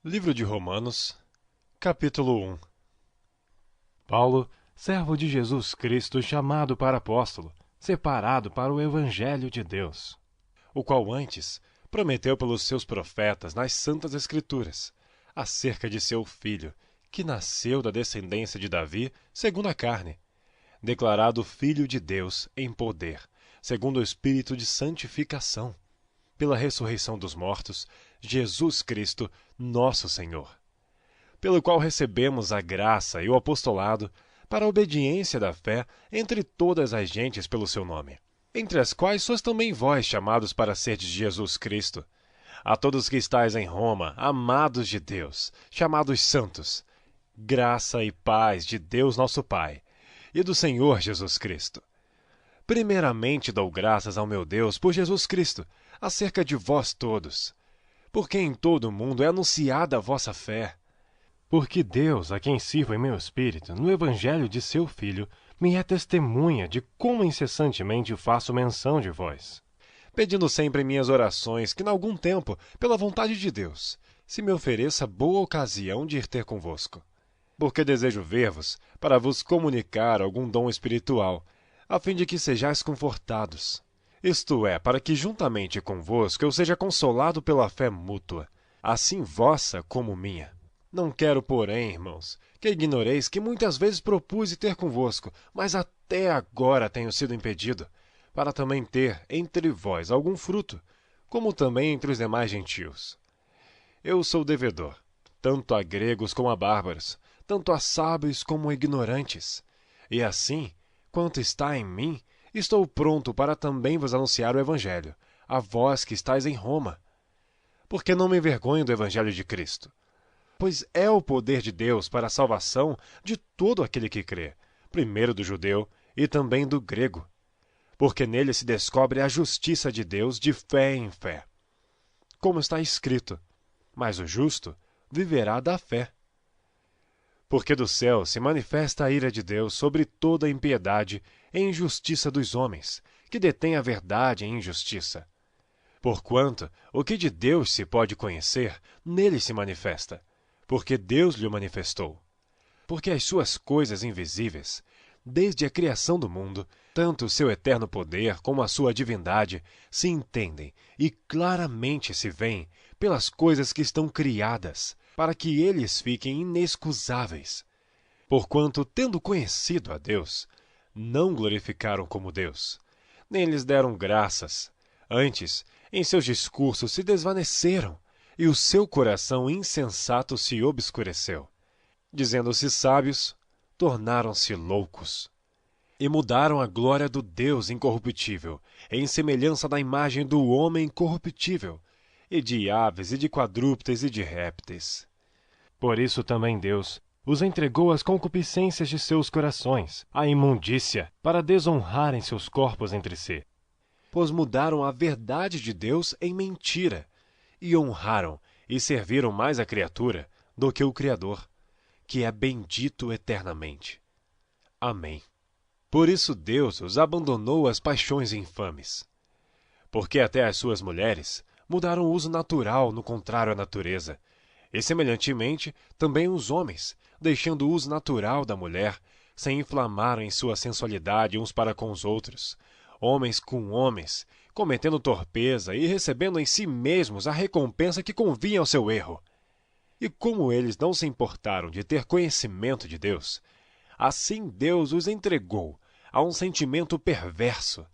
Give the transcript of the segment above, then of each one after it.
Livro de Romanos, capítulo 1. Paulo, servo de Jesus Cristo, chamado para apóstolo, separado para o Evangelho de Deus, O qual antes prometeu pelos seus profetas nas Santas Escrituras, acerca de seu Filho, que nasceu da descendência de Davi, segundo a carne, declarado Filho de Deus em poder, segundo o Espírito de santificação, pela ressurreição dos mortos, Jesus Cristo, nosso Senhor, pelo qual recebemos a graça e o apostolado para a obediência da fé entre todas as gentes pelo seu nome, entre as quais sois também vós chamados para serdes de Jesus Cristo. A todos que estáis em Roma, amados de Deus, chamados santos, graça e paz de Deus nosso Pai e do Senhor Jesus Cristo. Primeiramente dou graças ao meu Deus por Jesus Cristo, acerca de vós todos, porque em todo o mundo é anunciada a vossa fé. porque Deus, a quem sirvo em meu espírito, no Evangelho de seu Filho, me é testemunha de como incessantemente faço menção de vós, Pedindo sempre em minhas orações que, em algum tempo, pela vontade de Deus, se me ofereça boa ocasião de ir ter convosco. Porque desejo ver-vos para vos comunicar algum dom espiritual, a fim de que sejais confortados. Isto é, para que juntamente convosco eu seja consolado pela fé mútua, assim vossa como minha. Não quero, porém, irmãos, que ignoreis que muitas vezes propus ter convosco, mas até agora tenho sido impedido, para também ter entre vós algum fruto, como também entre os demais gentios. Eu sou devedor, tanto a gregos como a bárbaros, tanto a sábios como a ignorantes. E assim, quanto está em mim, estou pronto para também vos anunciar o Evangelho, a vós que estáis em Roma. Porque não me envergonho do Evangelho de Cristo, pois é o poder de Deus para a salvação de todo aquele que crê, primeiro do judeu e também do grego, porque nele se descobre a justiça de Deus de fé em fé. Como está escrito, mas o justo viverá da fé. Porque do céu se manifesta a ira de Deus sobre toda a impiedade e injustiça dos homens, que detêm a verdade em injustiça. Porquanto o que de Deus se pode conhecer, nele se manifesta, porque Deus lhe manifestou. Porque as suas coisas invisíveis, desde a criação do mundo, tanto o seu eterno poder como a sua divindade, se entendem e claramente se veem pelas coisas que estão criadas, para que eles fiquem inexcusáveis. Porquanto, tendo conhecido a Deus, não glorificaram como Deus, nem lhes deram graças. Antes, em seus discursos se desvaneceram, e o seu coração insensato se obscureceu. Dizendo-se sábios, tornaram-se loucos. E mudaram a glória do Deus incorruptível, em semelhança da imagem do homem corruptível, e de aves, e de quadrúpedes, e de répteis. Por isso também Deus os entregou às concupiscências de seus corações, à imundícia, para desonrarem seus corpos entre si. Pois mudaram a verdade de Deus em mentira, e honraram e serviram mais a criatura do que o Criador, que é bendito eternamente. Amém. Por isso Deus os abandonou às paixões infames. Porque até as suas mulheres mudaram o uso natural no contrário à natureza, e semelhantemente também os homens, deixando o uso natural da mulher, se inflamaram em sua sensualidade uns para com os outros, homens com homens, cometendo torpeza e recebendo em si mesmos a recompensa que convinha ao seu erro. E como eles não se importaram de ter conhecimento de Deus, assim Deus os entregou a um sentimento perverso,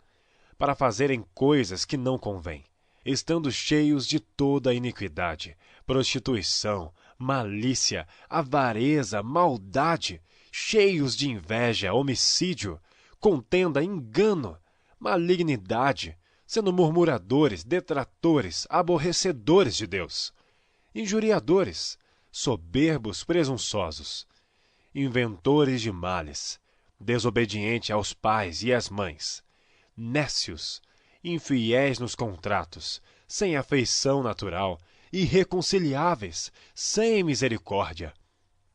para fazerem coisas que não convêm, estando cheios de toda a iniquidade, prostituição, malícia, avareza, maldade, cheios de inveja, homicídio, contenda, engano, malignidade, sendo murmuradores, detratores, aborrecedores de Deus, injuriadores, soberbos, presunçosos, inventores de males, desobedientes aos pais e às mães, nécios, infiéis nos contratos, sem afeição natural, irreconciliáveis, sem misericórdia.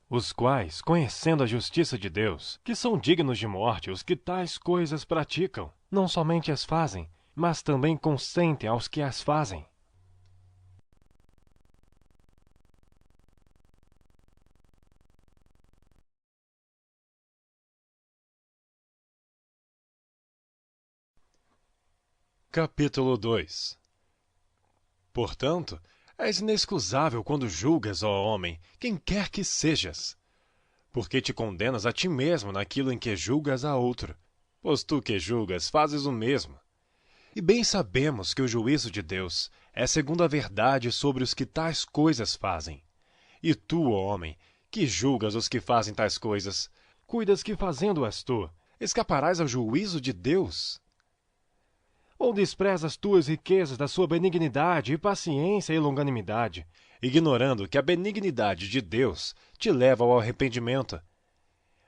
Os quais, conhecendo a justiça de Deus, que são dignos de morte os que tais coisas praticam, não somente as fazem, mas também consentem aos que as fazem. Capítulo 2. Portanto, és inexcusável quando julgas, ó homem, quem quer que sejas, porque te condenas a ti mesmo naquilo em que julgas a outro, pois tu que julgas fazes o mesmo. E bem sabemos que o juízo de Deus é segundo a verdade sobre os que tais coisas fazem. E tu, ó homem, que julgas os que fazem tais coisas, Cuidas que fazendo-as tu, escaparás ao juízo de Deus? ou desprezas tuas riquezas da sua benignidade e paciência e longanimidade, Ignorando que a benignidade de Deus te leva ao arrependimento.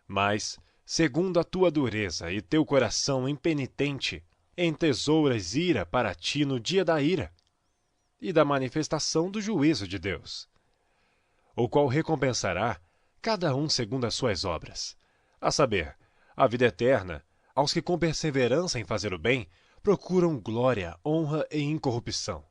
Mas, segundo a tua dureza e teu coração impenitente, entesouras ira para ti no dia da ira e da manifestação do juízo de Deus, o qual recompensará cada um segundo as suas obras, a saber, a vida eterna aos que com perseverança em fazer o bem procuram glória, honra e incorrupção.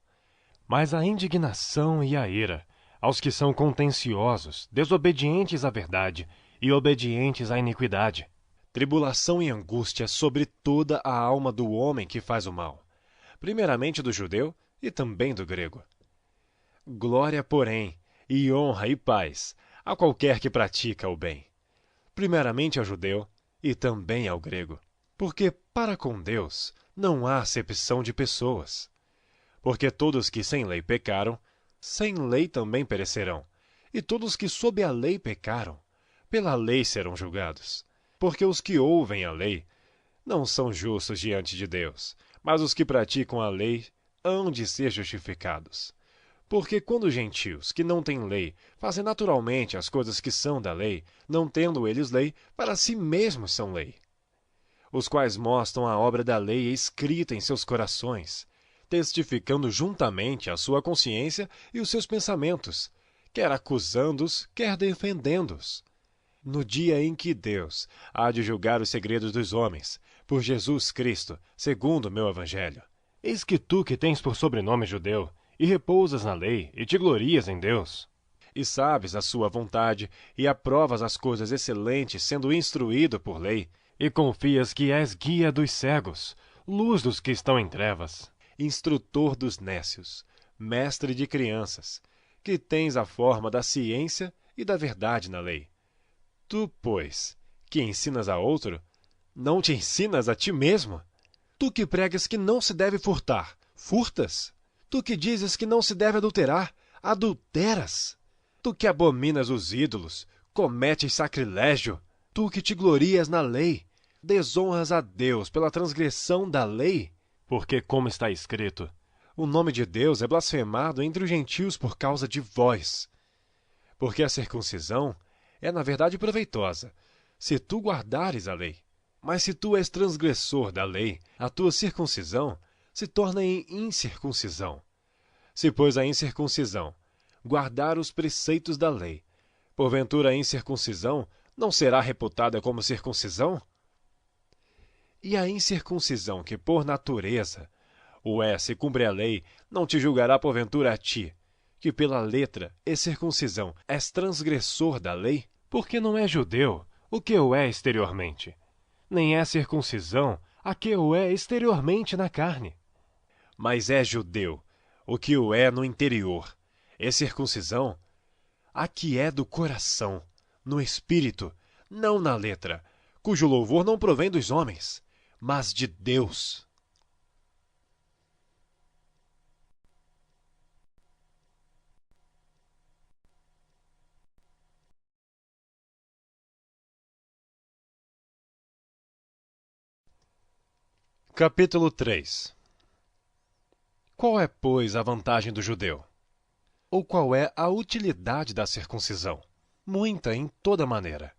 mas a indignação e a ira aos que são contenciosos, desobedientes à verdade e obedientes à iniquidade. Tribulação e angústia sobre toda a alma do homem que faz o mal, primeiramente do judeu e também do grego. Glória, porém, e honra e paz a qualquer que pratica o bem, primeiramente ao judeu e também ao grego, porque para com Deus não há acepção de pessoas. Porque todos que sem lei pecaram, sem lei também perecerão, e todos que sob a lei pecaram, pela lei serão julgados. Porque os que ouvem a lei não são justos diante de Deus, mas os que praticam a lei hão de ser justificados. Porque quando os gentios, que não têm lei, fazem naturalmente as coisas que são da lei, não tendo eles lei, para si mesmos são lei, os quais mostram a obra da lei escrita em seus corações, testificando juntamente a sua consciência e os seus pensamentos, quer acusando-os, quer defendendo-os. No dia em que Deus há de julgar os segredos dos homens, por Jesus Cristo, segundo o meu evangelho. Eis que tu que tens por sobrenome judeu, e repousas na lei, e te glorias em Deus, E sabes a sua vontade, e aprovas as coisas excelentes, sendo instruído por lei, e confias que és guia dos cegos, luz dos que estão em trevas, instrutor dos nécios, mestre de crianças, que tens a forma da ciência e da verdade na lei. Tu, pois, que ensinas a outro, não te ensinas a ti mesmo? Tu que pregas que não se deve furtar, furtas? Tu que dizes que não se deve adulterar, adulteras? Tu que abominas os ídolos, cometes sacrilégio? Tu que te glorias na lei, desonras a Deus pela transgressão da lei? porque, como está escrito, O nome de Deus é blasfemado entre os gentios por causa de vós. Porque a circuncisão é, na verdade, proveitosa, se tu guardares a lei. Mas se tu és transgressor da lei, a tua circuncisão se torna em incircuncisão. Se, pois, a incircuncisão guardar os preceitos da lei, porventura a incircuncisão não será reputada como circuncisão? E a incircuncisão que, por natureza, o é se cumpre a lei, não te julgará porventura a ti, que pela letra e circuncisão és transgressor da lei? porque não é judeu o que o é exteriormente, nem é circuncisão a que o é exteriormente na carne. Mas é judeu o que o é no interior, e circuncisão a que é do coração, no espírito, não na letra, cujo louvor não provém dos homens, mas de Deus. Capítulo 3. Qual é, pois, a vantagem do judeu? Ou qual é a utilidade da circuncisão? Muita em toda maneira.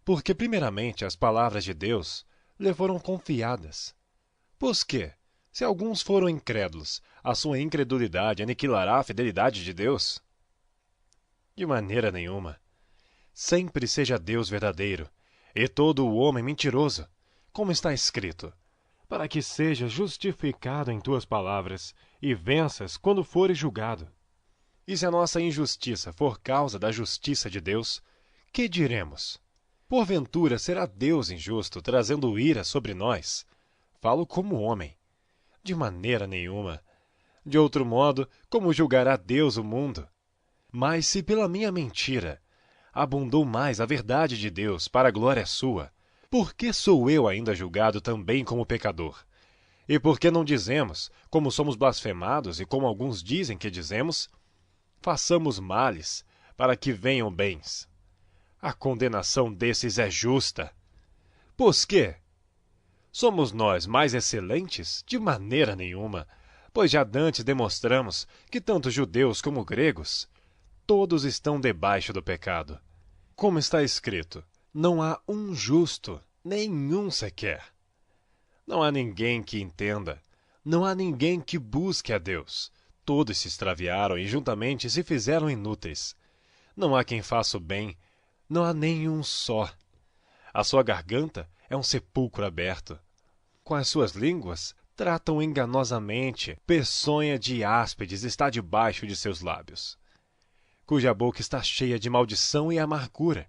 Porque, primeiramente, as palavras de Deus lhe foram confiadas. Pois que, se alguns foram incrédulos, a sua incredulidade aniquilará a fidelidade de Deus? De maneira nenhuma. Sempre seja Deus verdadeiro, e todo o homem mentiroso, como está escrito. Para que sejas justificado em tuas palavras e venças quando fores julgado. E se a nossa injustiça for causa da justiça de Deus, que diremos? Porventura será Deus injusto, trazendo ira sobre nós? Falo como homem. De maneira nenhuma. De outro modo, como julgará Deus o mundo? Mas se pela minha mentira abundou mais a verdade de Deus para a glória sua, por que sou eu ainda julgado também como pecador? E por que não dizemos, como somos blasfemados e como alguns dizem que dizemos, façamos males para que venham bens? A condenação desses é justa. Pois quê? Somos nós mais excelentes? De maneira nenhuma, pois já dantes demonstramos que tanto judeus como gregos, todos estão debaixo do pecado. Como está escrito, não há um justo, nenhum sequer. Não há ninguém que entenda, não há ninguém que busque a Deus. Todos se extraviaram e juntamente se fizeram inúteis. Não há quem faça o bem, não há nenhum só. A sua garganta é um sepulcro aberto. Com as suas línguas tratam enganosamente, peçonha de áspides está debaixo de seus lábios. Cuja boca está cheia de maldição e amargura.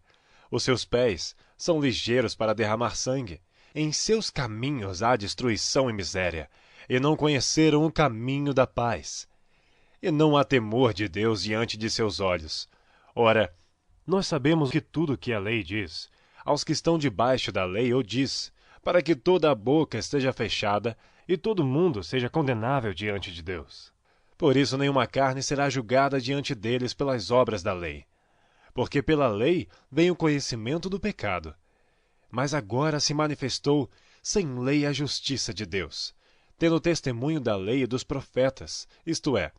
Os seus pés são ligeiros para derramar sangue. Em seus caminhos há destruição e miséria, e não conheceram o caminho da paz. E não há temor de Deus diante de seus olhos. Ora, Nós sabemos que tudo que a lei diz, aos que estão debaixo da lei o diz, para que toda a boca esteja fechada, e todo mundo seja condenável diante de Deus. por isso nenhuma carne será julgada diante deles pelas obras da lei. Porque pela lei vem o conhecimento do pecado. Mas agora se manifestou sem lei a justiça de Deus, tendo testemunho da lei e dos profetas, isto é,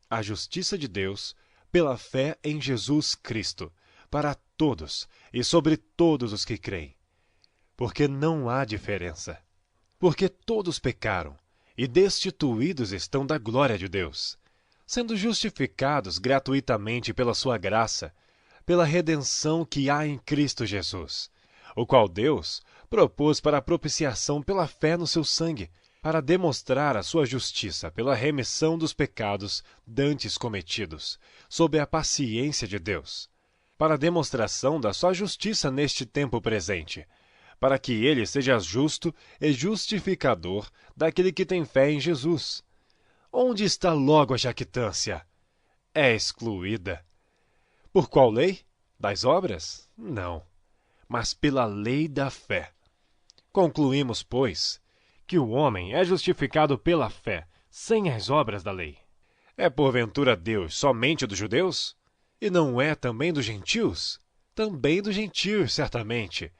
a justiça de Deus pela fé em Jesus Cristo, para todos e sobre todos os que creem. Porque não há diferença. Porque todos pecaram e destituídos estão da glória de Deus, sendo justificados gratuitamente pela sua graça, pela redenção que há em Cristo Jesus, o qual Deus propôs para a propiciação pela fé no seu sangue, para demonstrar a sua justiça pela remissão dos pecados dantes cometidos, sob a paciência de Deus, para a demonstração da sua justiça neste tempo presente, para que ele seja justo e justificador daquele que tem fé em Jesus. Onde está logo a jactância? É excluída. Por qual lei? Das obras? Não, mas pela lei da fé. Concluímos, pois, Que o homem é justificado pela fé, sem as obras da lei. é porventura Deus somente dos judeus? E não é também dos gentios? Também dos gentios, certamente,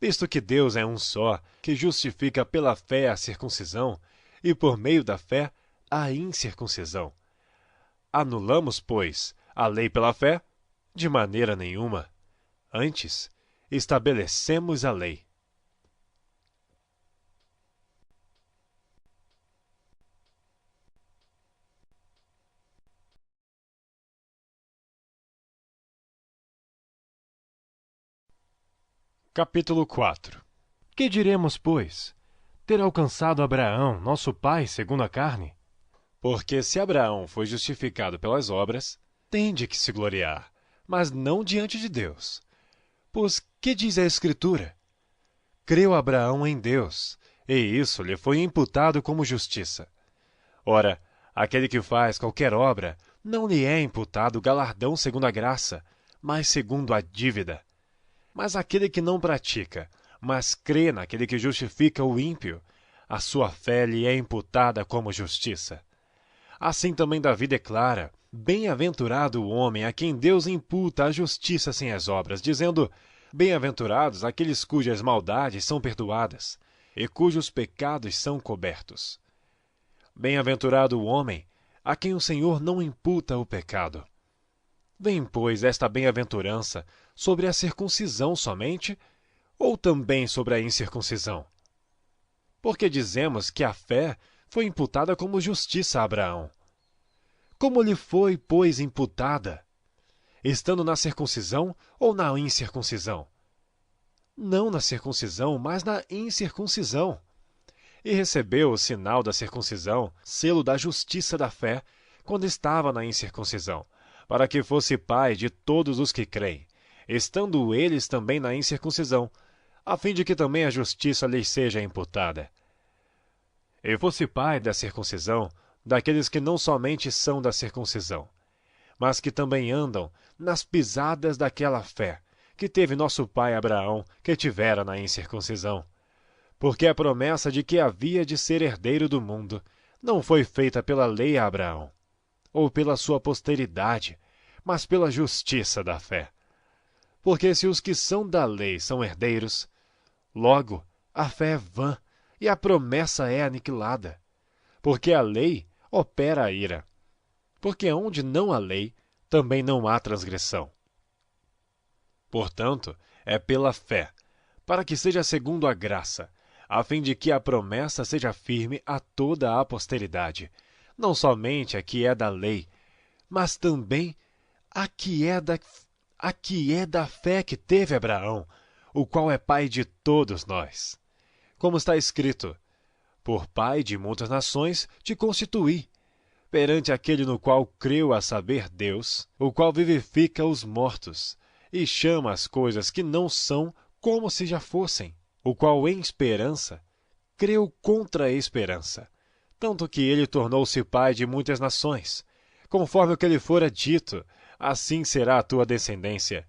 visto que Deus é um só, que justifica pela fé a circuncisão, e por meio da fé a incircuncisão. Anulamos, pois, a lei pela fé? De maneira nenhuma. Antes, estabelecemos a lei. Capítulo 4. Que diremos, pois? Ter alcançado Abraão, nosso pai, segundo a carne? Porque se Abraão foi justificado pelas obras, tem de que se gloriar, mas não diante de Deus. Pois que diz a Escritura? Creu Abraão em Deus, e isso lhe foi imputado como justiça. Ora, aquele que faz qualquer obra, não lhe é imputado galardão segundo a graça, mas segundo a dívida. Mas aquele que não pratica, mas crê naquele que justifica o ímpio, a sua fé lhe é imputada como justiça. Assim também Davi declara: bem-aventurado o homem a quem Deus imputa a justiça sem as obras, dizendo: bem-aventurados aqueles cujas maldades são perdoadas e cujos pecados são cobertos. Bem-aventurado o homem a quem o Senhor não imputa o pecado. Vem, pois, esta bem-aventurança sobre a circuncisão somente, ou também sobre a incircuncisão? Porque dizemos que a fé foi imputada como justiça a Abraão. Como lhe foi, pois, imputada? Estando na circuncisão ou na incircuncisão? Não na circuncisão, mas na incircuncisão. E recebeu o sinal da circuncisão, selo da justiça da fé, quando estava na incircuncisão, para que fosse pai de todos os que creem, estando eles também na incircuncisão, a fim de que também a justiça lhes seja imputada. e fosse pai da circuncisão daqueles que não somente são da circuncisão, mas que também andam nas pisadas daquela fé que teve nosso pai Abraão, que tivera na incircuncisão. Porque a promessa de que havia de ser herdeiro do mundo não foi feita pela lei a Abraão, ou pela sua posteridade, mas pela justiça da fé. Porque se os que são da lei são herdeiros, logo a fé é vã e a promessa é aniquilada. Porque a lei opera a ira. Porque onde não há lei, também não há transgressão. Portanto, é pela fé, para que seja segundo a graça, a fim de que a promessa seja firme a toda a posteridade, não somente a que é da lei, mas também a que é da fé que teve Abraão, o qual é pai de todos nós. Como está escrito: por pai de muitas nações te constituí, perante aquele no qual creu, a saber, Deus, o qual vivifica os mortos, e chama as coisas que não são como se já fossem, o qual em esperança creu contra a esperança, tanto que ele tornou-se pai de muitas nações, conforme o que lhe fora dito, assim será a tua descendência.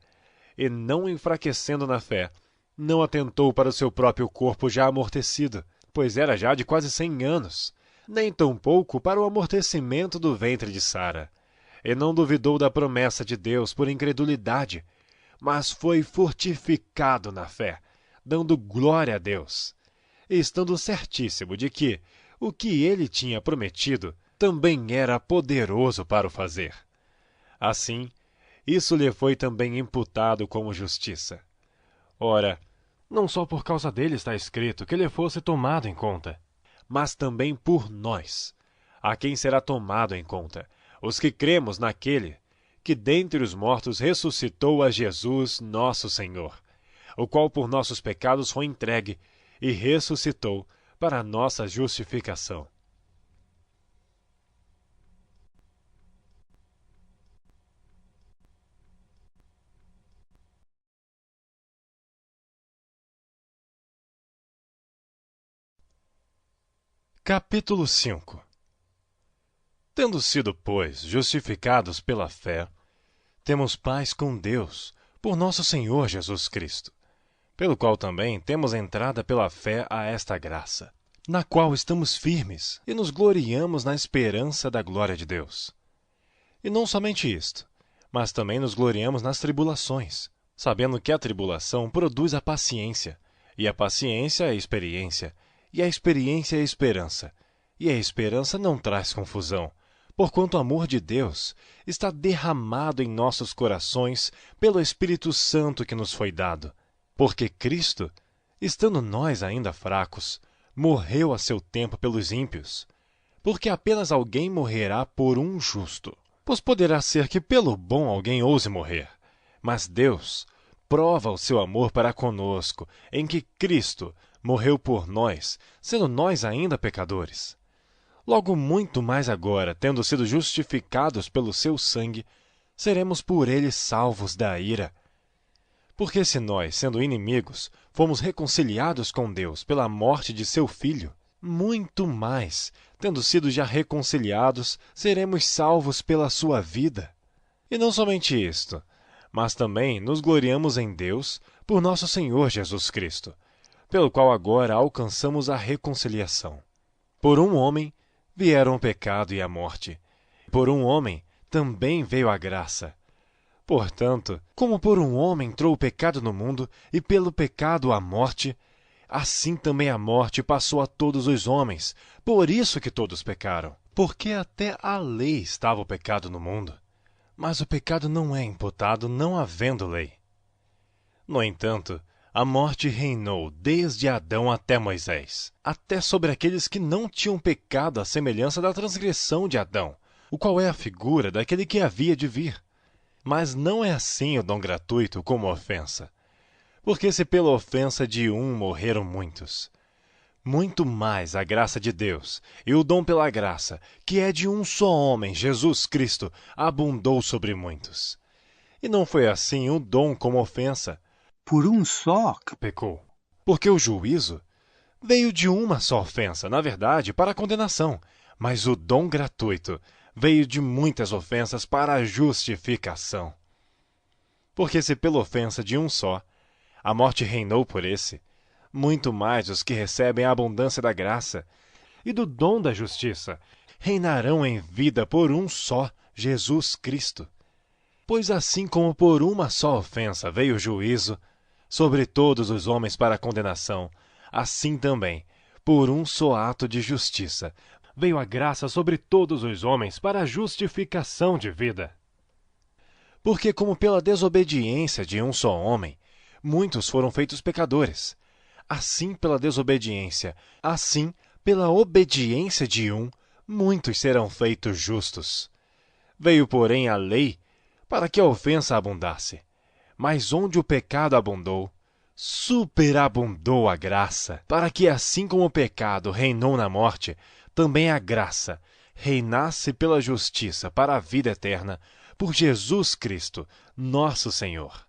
E não enfraquecendo na fé, não atentou para o seu próprio corpo já amortecido, pois era já de quase 100 anos, nem tampouco para o amortecimento do ventre de Sara. E não duvidou da promessa de Deus por incredulidade, mas foi fortificado na fé, dando glória a Deus, e estando certíssimo de que o que ele tinha prometido também era poderoso para o fazer. Assim, isso lhe foi também imputado como justiça. Ora, não só por causa dele está escrito que ele fosse tomado em conta, mas também por nós, a quem será tomado em conta, os que cremos naquele que dentre os mortos ressuscitou a Jesus nosso Senhor, o qual por nossos pecados foi entregue e ressuscitou para a nossa justificação. Capítulo 5. Tendo sido, pois, justificados pela fé, temos paz com Deus, por nosso Senhor Jesus Cristo, pelo qual também temos entrada pela fé a esta graça, na qual estamos firmes e nos gloriamos na esperança da glória de Deus. E não somente isto, mas também nos gloriamos nas tribulações, sabendo que a tribulação produz a paciência, e a paciência a experiência, e a experiência a esperança, e a esperança não traz confusão, porquanto o amor de Deus está derramado em nossos corações pelo Espírito Santo que nos foi dado. Porque Cristo, estando nós ainda fracos, morreu a seu tempo pelos ímpios. Porque apenas alguém morrerá por um justo. Pois poderá ser que pelo bom alguém ouse morrer. Mas Deus prova o seu amor para conosco, em que Cristo morreu por nós, sendo nós ainda pecadores. Logo muito mais agora, tendo sido justificados pelo seu sangue, seremos por ele salvos da ira. Porque se nós, sendo inimigos, fomos reconciliados com Deus pela morte de seu Filho, muito mais, tendo sido já reconciliados, seremos salvos pela sua vida. E não somente isto, mas também nos gloriamos em Deus por nosso Senhor Jesus Cristo, pelo qual agora alcançamos a reconciliação. Por um homem vieram o pecado e a morte, por um homem também veio a graça. Portanto, como por um homem entrou o pecado no mundo, e pelo pecado a morte, assim também a morte passou a todos os homens, por isso que todos pecaram. Porque até a lei estava o pecado no mundo, mas o pecado não é imputado não havendo lei. No entanto, a morte reinou desde Adão até Moisés, até sobre aqueles que não tinham pecado à semelhança da transgressão de Adão, o qual é a figura daquele que havia de vir. Mas não é assim o dom gratuito como a ofensa. Porque se pela ofensa de um morreram muitos, muito mais a graça de Deus e o dom pela graça, que é de um só homem, Jesus Cristo, abundou sobre muitos. E não foi assim o dom como ofensa. Por um só Pecou. Porque o juízo veio de uma só ofensa, na verdade, para a condenação, mas o dom gratuito veio de muitas ofensas para a justificação. Porque se pela ofensa de um só, a morte reinou por esse, muito mais os que recebem a abundância da graça E do dom da justiça reinarão em vida por um só, Jesus Cristo. Pois assim como por uma só ofensa veio o juízo sobre todos os homens para a condenação, assim também, por um só ato de justiça, veio a graça sobre todos os homens para a justificação de vida. Porque como pela desobediência de um só homem, muitos foram feitos pecadores, assim pela desobediência, assim pela obediência de um, muitos serão feitos justos. Veio, porém, a lei para que a ofensa abundasse. Mas onde o pecado abundou, superabundou a graça, para que assim como o pecado reinou na morte, também a graça reinasse pela justiça para a vida eterna, por Jesus Cristo, nosso Senhor.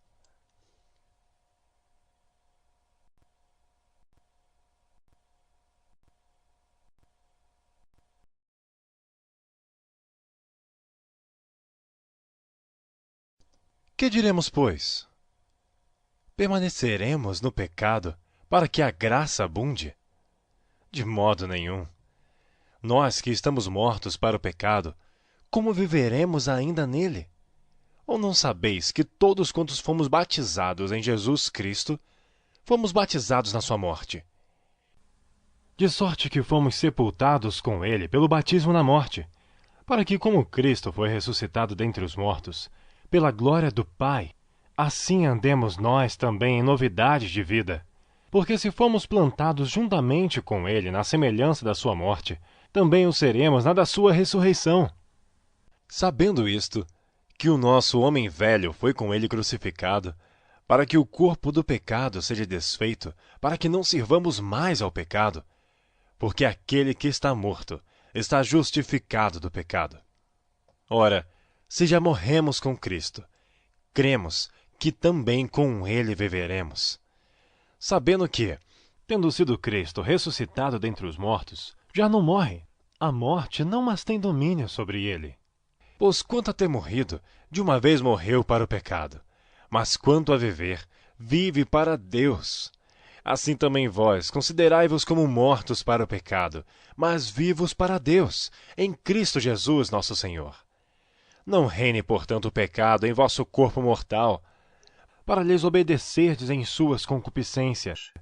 Que diremos, pois? Permaneceremos no pecado para que a graça abunde? De modo nenhum. Nós que estamos mortos para o pecado, como viveremos ainda nele? Ou não sabeis que todos quantos fomos batizados em Jesus Cristo, fomos batizados na sua morte? De sorte que fomos sepultados com ele pelo batismo na morte, para que, como Cristo foi ressuscitado dentre os mortos, pela glória do Pai, assim andemos nós também em novidade de vida. Porque se fomos plantados juntamente com ele na semelhança da sua morte, também o seremos na da sua ressurreição. Sabendo isto, que o nosso homem velho foi com ele crucificado, para que o corpo do pecado seja desfeito, para que não sirvamos mais ao pecado, porque aquele que está morto está justificado do pecado. Ora, se já morremos com Cristo, cremos que também com ele viveremos, sabendo que, Tendo sido Cristo ressuscitado dentre os mortos, já não morre. A morte não mais tem domínio sobre ele. pois quanto a ter morrido, de uma vez morreu para o pecado, mas quanto a viver, vive para Deus. Assim também vós considerai-vos como mortos para o pecado, mas vivos para Deus, em Cristo Jesus nosso Senhor. Não reine, portanto, o pecado em vosso corpo mortal, Para lhes obedecerdes em suas concupiscências.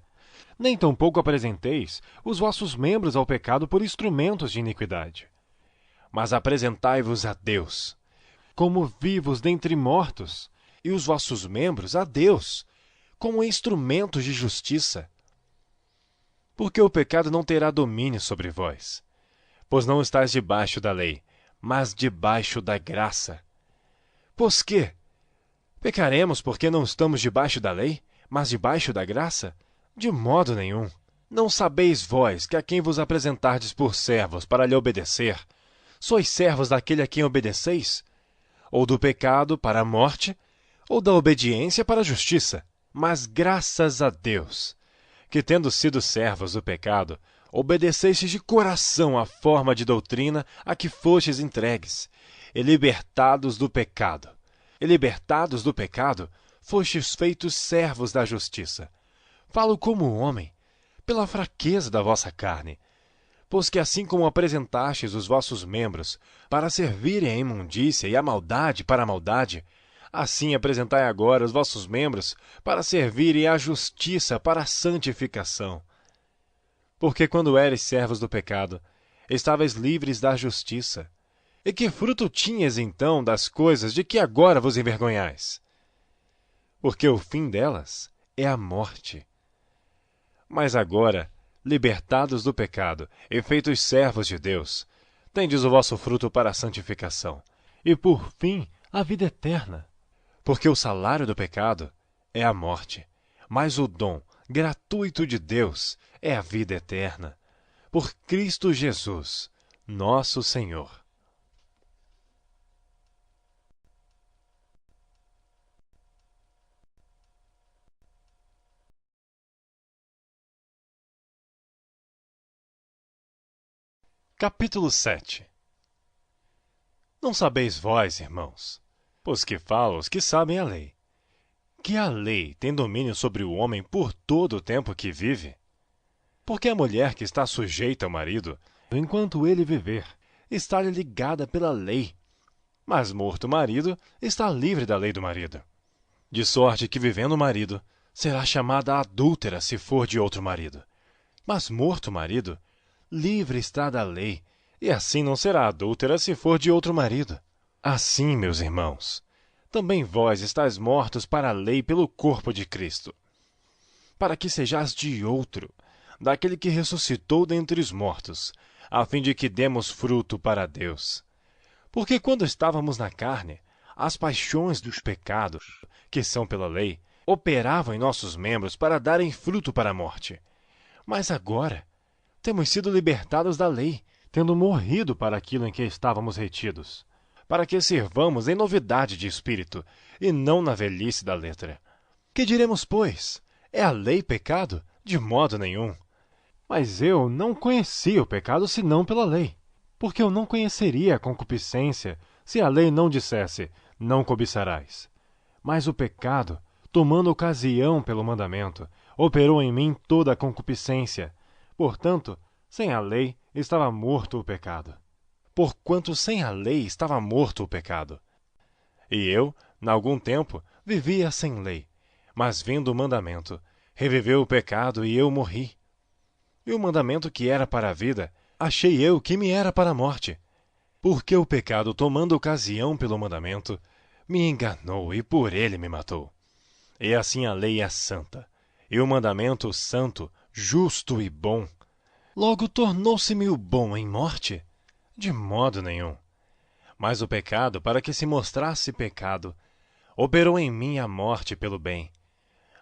Nem tampouco apresenteis os vossos membros ao pecado por instrumentos de iniquidade, mas apresentai-vos a Deus, como vivos dentre mortos, e os vossos membros a Deus, como instrumentos de justiça. Porque o pecado não terá domínio sobre vós, pois não estáis debaixo da lei, mas debaixo da graça. Pois que? Pecaremos porque não estamos debaixo da lei, mas debaixo da graça? De modo nenhum. Não sabeis vós que a quem vos apresentardes por servos para lhe obedecer, sois servos daquele a quem obedeceis? Ou do pecado para a morte, ou da obediência para a justiça? Mas graças a Deus, que tendo sido servos do pecado, obedecestes de coração à forma de doutrina a que fostes entregues, e libertados do pecado. E libertados do pecado, fostes feitos servos da justiça. Falo como homem, pela fraqueza da vossa carne. Pois que assim como apresentastes os vossos membros para servirem à imundícia e à maldade para a maldade, assim apresentai agora os vossos membros para servirem à justiça para a santificação. Porque quando eres servos do pecado, estavais livres da justiça. E que fruto tinhas então das coisas de que agora vos envergonhais? Porque o fim delas é a morte. Mas agora, libertados do pecado e feitos servos de Deus, tendes o vosso fruto para a santificação, e por fim a vida eterna. porque o salário do pecado é a morte, mas o dom gratuito de Deus é a vida eterna, por Cristo Jesus, nosso Senhor. Capítulo 7. Não sabeis vós, irmãos, pois que falo os que sabem a lei, que a lei tem domínio sobre o homem por todo o tempo que vive? Porque a mulher que está sujeita ao marido, enquanto ele viver, está-lhe ligada pela lei, mas morto o marido, está livre da lei do marido. De sorte que, vivendo o marido, será chamada adúltera se for de outro marido. Mas morto o marido, livre está da lei, e assim não será adúltera se for de outro marido. Assim, meus irmãos, também vós estáis mortos para a lei pelo corpo de Cristo, para que sejais de outro, daquele que ressuscitou dentre os mortos, a fim de que demos fruto para Deus. Porque quando estávamos na carne, as paixões dos pecados, que são pela lei, operavam em nossos membros para darem fruto para a morte. Mas agora temos sido libertados da lei, tendo morrido para aquilo em que estávamos retidos, para que sirvamos em novidade de espírito, e não na velhice da letra. Que diremos, pois? É a lei pecado? De modo nenhum. Mas eu não conhecia o pecado senão pela lei, porque eu não conheceria a concupiscência se a lei não dissesse, não cobiçarás. Mas o pecado, tomando ocasião pelo mandamento, operou em mim toda a concupiscência. Portanto, sem a lei estava morto o pecado. Porquanto sem a lei estava morto o pecado. E eu, em algum tempo, vivia sem lei, mas vindo o mandamento, reviveu o pecado e eu morri. E o mandamento que era para a vida, achei eu que me era para a morte. Porque o pecado, tomando ocasião pelo mandamento, me enganou e por ele me matou. E assim a lei é santa, e o mandamento santo, justo e bom. Logo tornou-se-me o bom em morte? De modo nenhum. Mas o pecado, para que se mostrasse pecado, operou em mim a morte pelo bem,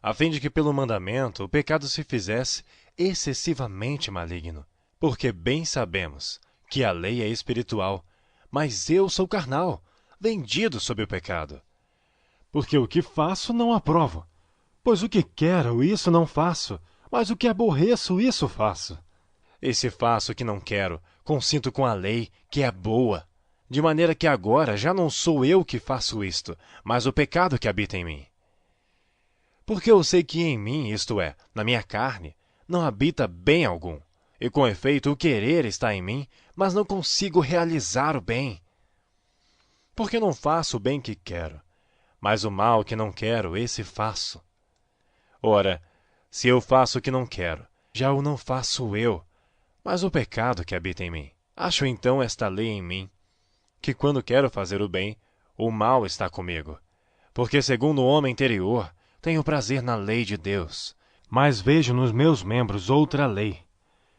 a fim de que pelo mandamento o pecado se fizesse excessivamente maligno. Porque bem sabemos que a lei é espiritual, mas eu sou carnal, vendido sob o pecado. Porque o que faço não aprovo. Pois o que quero, isso não faço, mas o que aborreço, isso faço. E se faço o que não quero, consinto com a lei, que é boa. De maneira que agora já não sou eu que faço isto, mas o pecado que habita em mim. Porque eu sei que em mim, isto é, na minha carne, não habita bem algum. E com efeito o querer está em mim, mas não consigo realizar o bem. Porque não faço o bem que quero, mas o mal que não quero, esse faço. Ora, se eu faço o que não quero, já o não faço eu, mas o pecado que habita em mim. Acho então esta lei em mim, que quando quero fazer o bem, o mal está comigo. Porque segundo o homem interior, tenho prazer na lei de Deus. Mas vejo nos meus membros outra lei,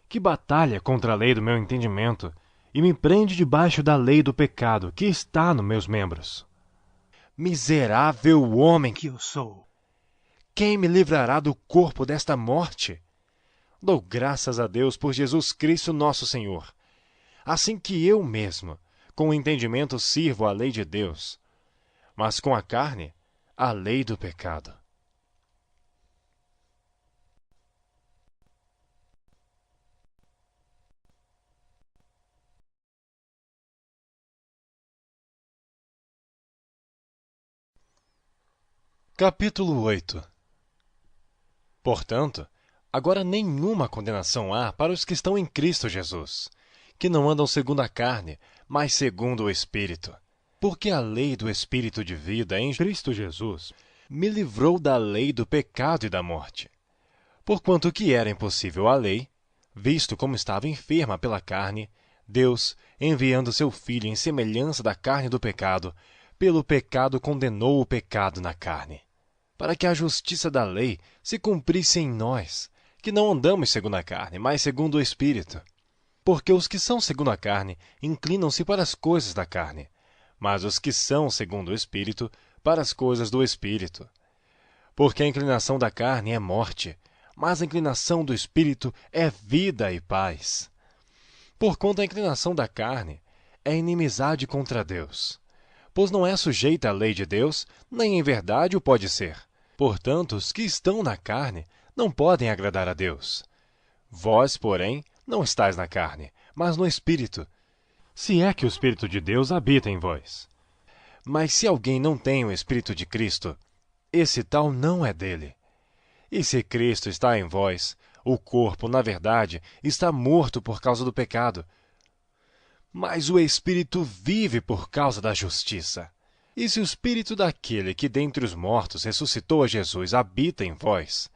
que batalha contra a lei do meu entendimento e me prende debaixo da lei do pecado que está nos meus membros. Miserável homem que eu sou! Quem me livrará do corpo desta morte? Dou graças a Deus por Jesus Cristo nosso Senhor. Assim que eu mesmo, com o entendimento, sirvo a lei de Deus, mas com a carne, a lei do pecado. Capítulo 8. Portanto, agora nenhuma condenação há para os que estão em Cristo Jesus, que não andam segundo a carne, mas segundo o Espírito. Porque a lei do Espírito de vida em Cristo Jesus me livrou da lei do pecado e da morte. Porquanto que era impossível a lei, visto como estava enferma pela carne, Deus, enviando seu Filho em semelhança da carne do pecado, pelo pecado condenou o pecado na carne, para que a justiça da lei se cumprisse em nós, que não andamos segundo a carne, mas segundo o Espírito. Porque os que são segundo a carne inclinam-se para as coisas da carne, mas os que são segundo o Espírito, para as coisas do Espírito. Porque a inclinação da carne é morte, mas a inclinação do Espírito é vida e paz. Porquanto a inclinação da carne é inimizade contra Deus, pois não é sujeita à lei de Deus, nem em verdade o pode ser. Portanto, os que estão na carne não podem agradar a Deus. Vós, porém, não estáis na carne, mas no Espírito. Se é que o Espírito de Deus habita em vós. Mas se alguém não tem o Espírito de Cristo, esse tal não é dele. E se Cristo está em vós, o corpo, na verdade, está morto por causa do pecado, mas o Espírito vive por causa da justiça. E se o Espírito daquele que dentre os mortos ressuscitou a Jesus habita em vós,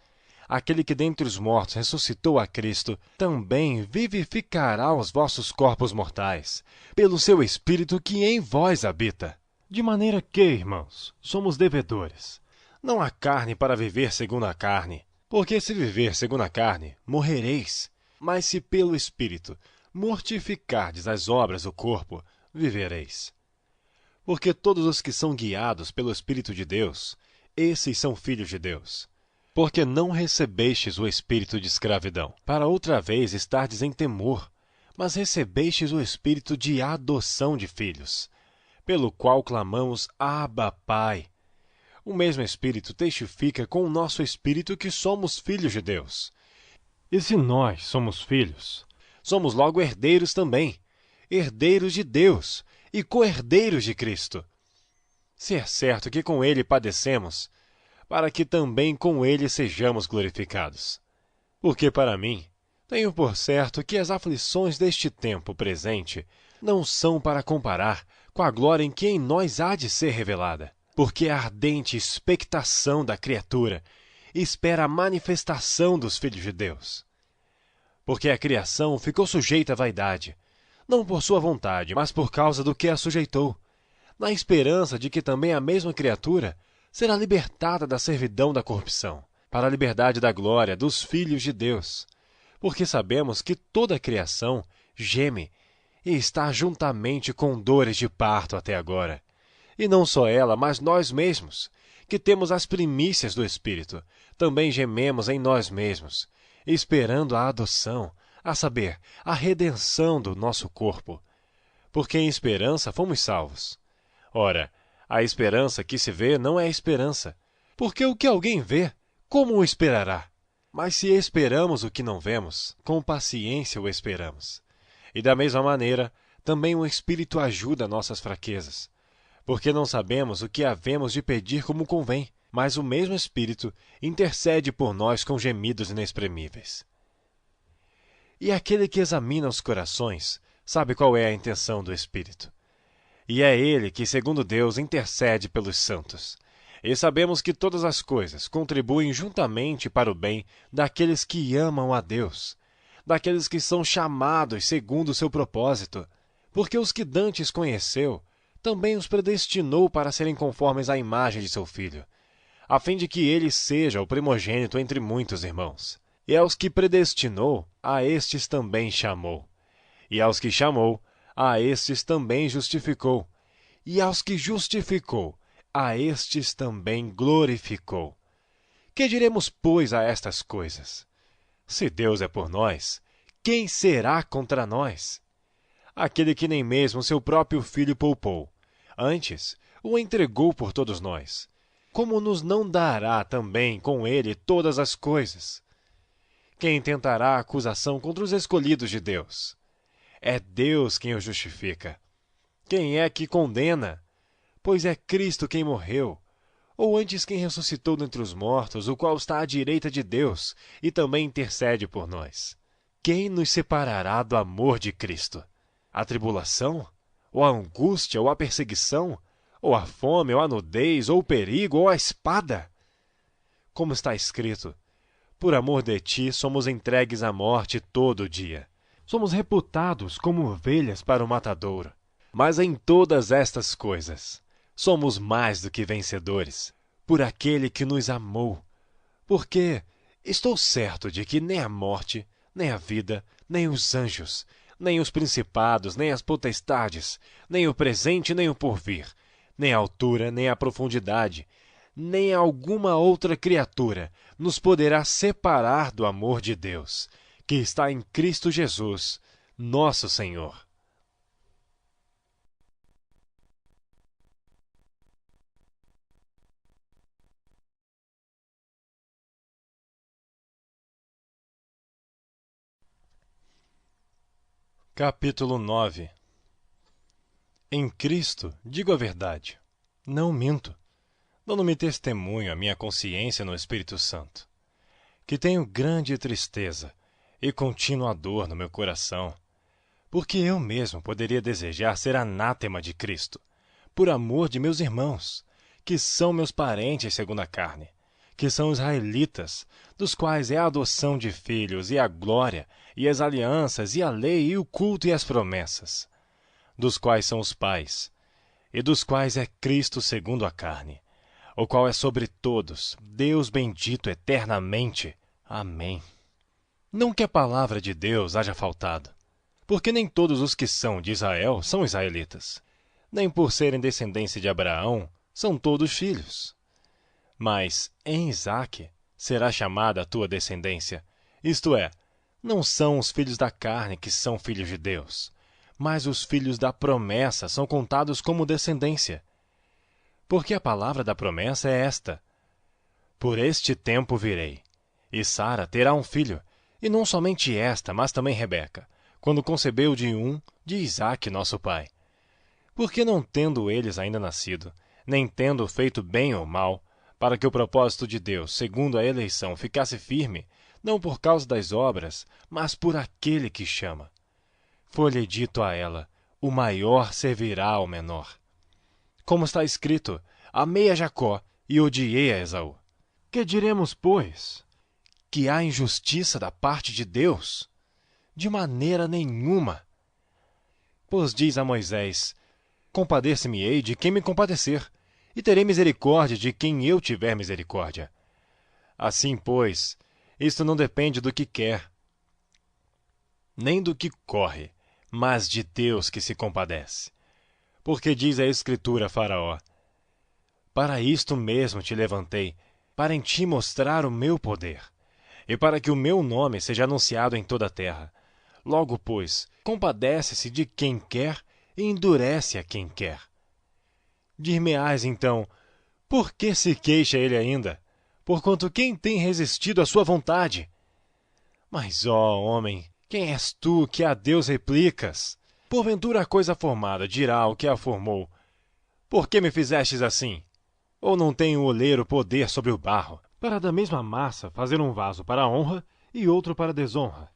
aquele que dentre os mortos ressuscitou a Cristo também vivificará os vossos corpos mortais, pelo seu Espírito que em vós habita. De maneira que, irmãos, somos devedores. Não há carne para viver segundo a carne, porque se viver segundo a carne, morrereis. Mas se pelo Espírito mortificardes as obras do corpo, vivereis. Porque todos os que são guiados pelo Espírito de Deus, esses são filhos de Deus. Porque não recebestes o espírito de escravidão, para outra vez estardes em temor, mas recebestes o espírito de adoção de filhos, pelo qual clamamos, Abba, Pai. O mesmo Espírito testifica com o nosso espírito que somos filhos de Deus. E se nós somos filhos, somos logo herdeiros também, herdeiros de Deus e co-herdeiros de Cristo. Se é certo que com ele padecemos, para que também com ele sejamos glorificados. Porque para mim, tenho por certo que as aflições deste tempo presente não são para comparar com a glória em que em nós há de ser revelada. Porque a ardente expectação da criatura espera a manifestação dos filhos de Deus. Porque a criação ficou sujeita à vaidade, não por sua vontade, mas por causa do que a sujeitou, na esperança de que também a mesma criatura será libertada da servidão da corrupção, para a liberdade da glória dos filhos de Deus. Porque sabemos que toda a criação geme e está juntamente com dores de parto até agora. E não só ela, mas nós mesmos, que temos as primícias do Espírito, também gememos em nós mesmos, esperando a adoção, a saber, a redenção do nosso corpo. Porque em esperança fomos salvos. Ora, a esperança que se vê não é esperança, porque o que alguém vê, como o esperará? Mas se esperamos o que não vemos, com paciência o esperamos. E da mesma maneira, também o Espírito ajuda nossas fraquezas, porque não sabemos o que havemos de pedir como convém, mas o mesmo Espírito intercede por nós com gemidos inexprimíveis. E aquele que examina os corações sabe qual é a intenção do Espírito. E é ele que, segundo Deus, intercede pelos santos. E sabemos que todas as coisas contribuem juntamente para o bem daqueles que amam a Deus, daqueles que são chamados segundo o seu propósito, porque os que dantes conheceu, também os predestinou para serem conformes à imagem de seu Filho, a fim de que ele seja o primogênito entre muitos irmãos. E aos que predestinou, a estes também chamou. E aos que chamou, a estes também justificou. E aos que justificou, a estes também glorificou. Que diremos, pois, a estas coisas? Se Deus é por nós, quem será contra nós? Aquele que nem mesmo seu próprio Filho poupou, antes o entregou por todos nós, como nos não dará também com ele todas as coisas? Quem tentará acusação contra os escolhidos de Deus? É Deus quem os justifica. Quem é que condena? Pois é Cristo quem morreu, ou antes quem ressuscitou dentre os mortos, o qual está à direita de Deus e também intercede por nós. Quem nos separará do amor de Cristo? A tribulação? Ou a angústia? Ou a perseguição? Ou a fome? Ou a nudez? Ou o perigo? Ou a espada? Como está escrito, por amor de ti somos entregues à morte todo o dia. Somos reputados como ovelhas para o matadouro. Mas em todas estas coisas, somos mais do que vencedores, por aquele que nos amou. Porque estou certo de que nem a morte, nem a vida, nem os anjos, nem os principados, nem as potestades, nem o presente, nem o porvir, nem a altura, nem a profundidade, nem alguma outra criatura nos poderá separar do amor de Deus, que está em Cristo Jesus, nosso Senhor. Capítulo 9. Em Cristo digo a verdade, não minto, dando-me testemunho a minha consciência no Espírito Santo, que tenho grande tristeza e contínua dor no meu coração, porque eu mesmo poderia desejar ser anátema de Cristo, por amor de meus irmãos, que são meus parentes segundo a carne, que são israelitas, dos quais é a adoção de filhos, e a glória, e as alianças, e a lei, e o culto, e as promessas, dos quais são os pais, e dos quais é Cristo segundo a carne, o qual é sobre todos, Deus bendito eternamente. Amém. Não que a palavra de Deus haja faltado, porque nem todos os que são de Israel são israelitas, nem por serem descendência de Abraão são todos filhos. Mas em Isaque será chamada a tua descendência, isto é, não são os filhos da carne que são filhos de Deus, mas os filhos da promessa são contados como descendência. Porque a palavra da promessa é esta: por este tempo virei, e Sara terá um filho, e não somente esta, mas também Rebeca, quando concebeu de Isaque nosso pai. Porque não tendo eles ainda nascido, nem tendo feito bem ou mal, para que o propósito de Deus, segundo a eleição, ficasse firme, não por causa das obras, mas por aquele que chama, foi-lhe dito a ela: o maior servirá ao menor. Como está escrito: amei a Jacó e odiei a Esaú. Que diremos, pois? Que há injustiça da parte de Deus? De maneira nenhuma. Pois diz a Moisés: compadecer-me-ei de quem me compadecer, e terei misericórdia de quem eu tiver misericórdia. Assim, pois, isto não depende do que quer, nem do que corre, mas de Deus que se compadece. Porque diz a Escritura a Faraó: para isto mesmo te levantei, para em ti mostrar o meu poder, e para que o meu nome seja anunciado em toda a terra. Logo, pois, compadece-se de quem quer e endurece a quem quer. Dir-me-ás então: por que se queixa ele ainda? Porquanto quem tem resistido à sua vontade? Mas, ó homem, quem és tu que a Deus replicas? Porventura a coisa formada dirá ao que a formou: por que me fizestes assim? Ou não tem o oleiro poder sobre o barro, para da mesma massa fazer um vaso para a honra e outro para a desonra?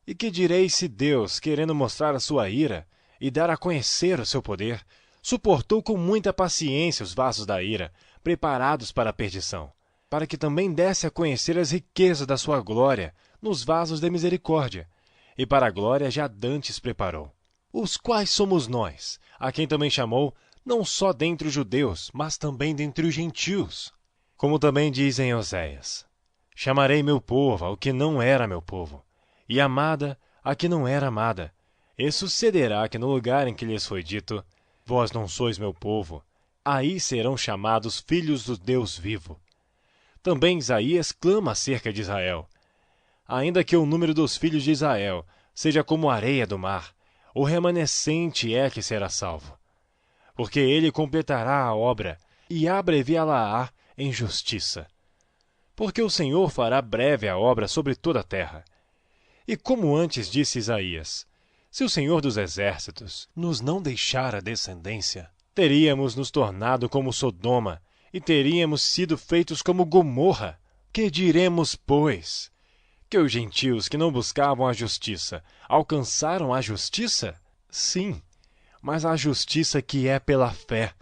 E que direi se Deus, querendo mostrar a sua ira e dar a conhecer o seu poder, suportou com muita paciência os vasos da ira, preparados para a perdição, para que também desse a conhecer as riquezas da sua glória nos vasos de misericórdia, e para a glória já dantes preparou, os quais somos nós, a quem também chamou, não só dentre os judeus, mas também dentre os gentios. Como também diz em Oséias: chamarei meu povo ao que não era meu povo, e amada a que não era amada. E sucederá que no lugar em que lhes foi dito: vós não sois meu povo, aí serão chamados filhos do Deus vivo. Também Isaías clama acerca de Israel: ainda que o número dos filhos de Israel seja como a areia do mar, o remanescente é que será salvo. Porque ele completará a obra e abreviá-la-á em justiça. Porque o Senhor fará breve a obra sobre toda a terra. E como antes disse Isaías: se o Senhor dos exércitos nos não deixar a descendência, teríamos nos tornado como Sodoma, e teríamos sido feitos como Gomorra. Que diremos, pois? Que os gentios que não buscavam a justiça alcançaram a justiça? Sim, mas a justiça que é pela fé.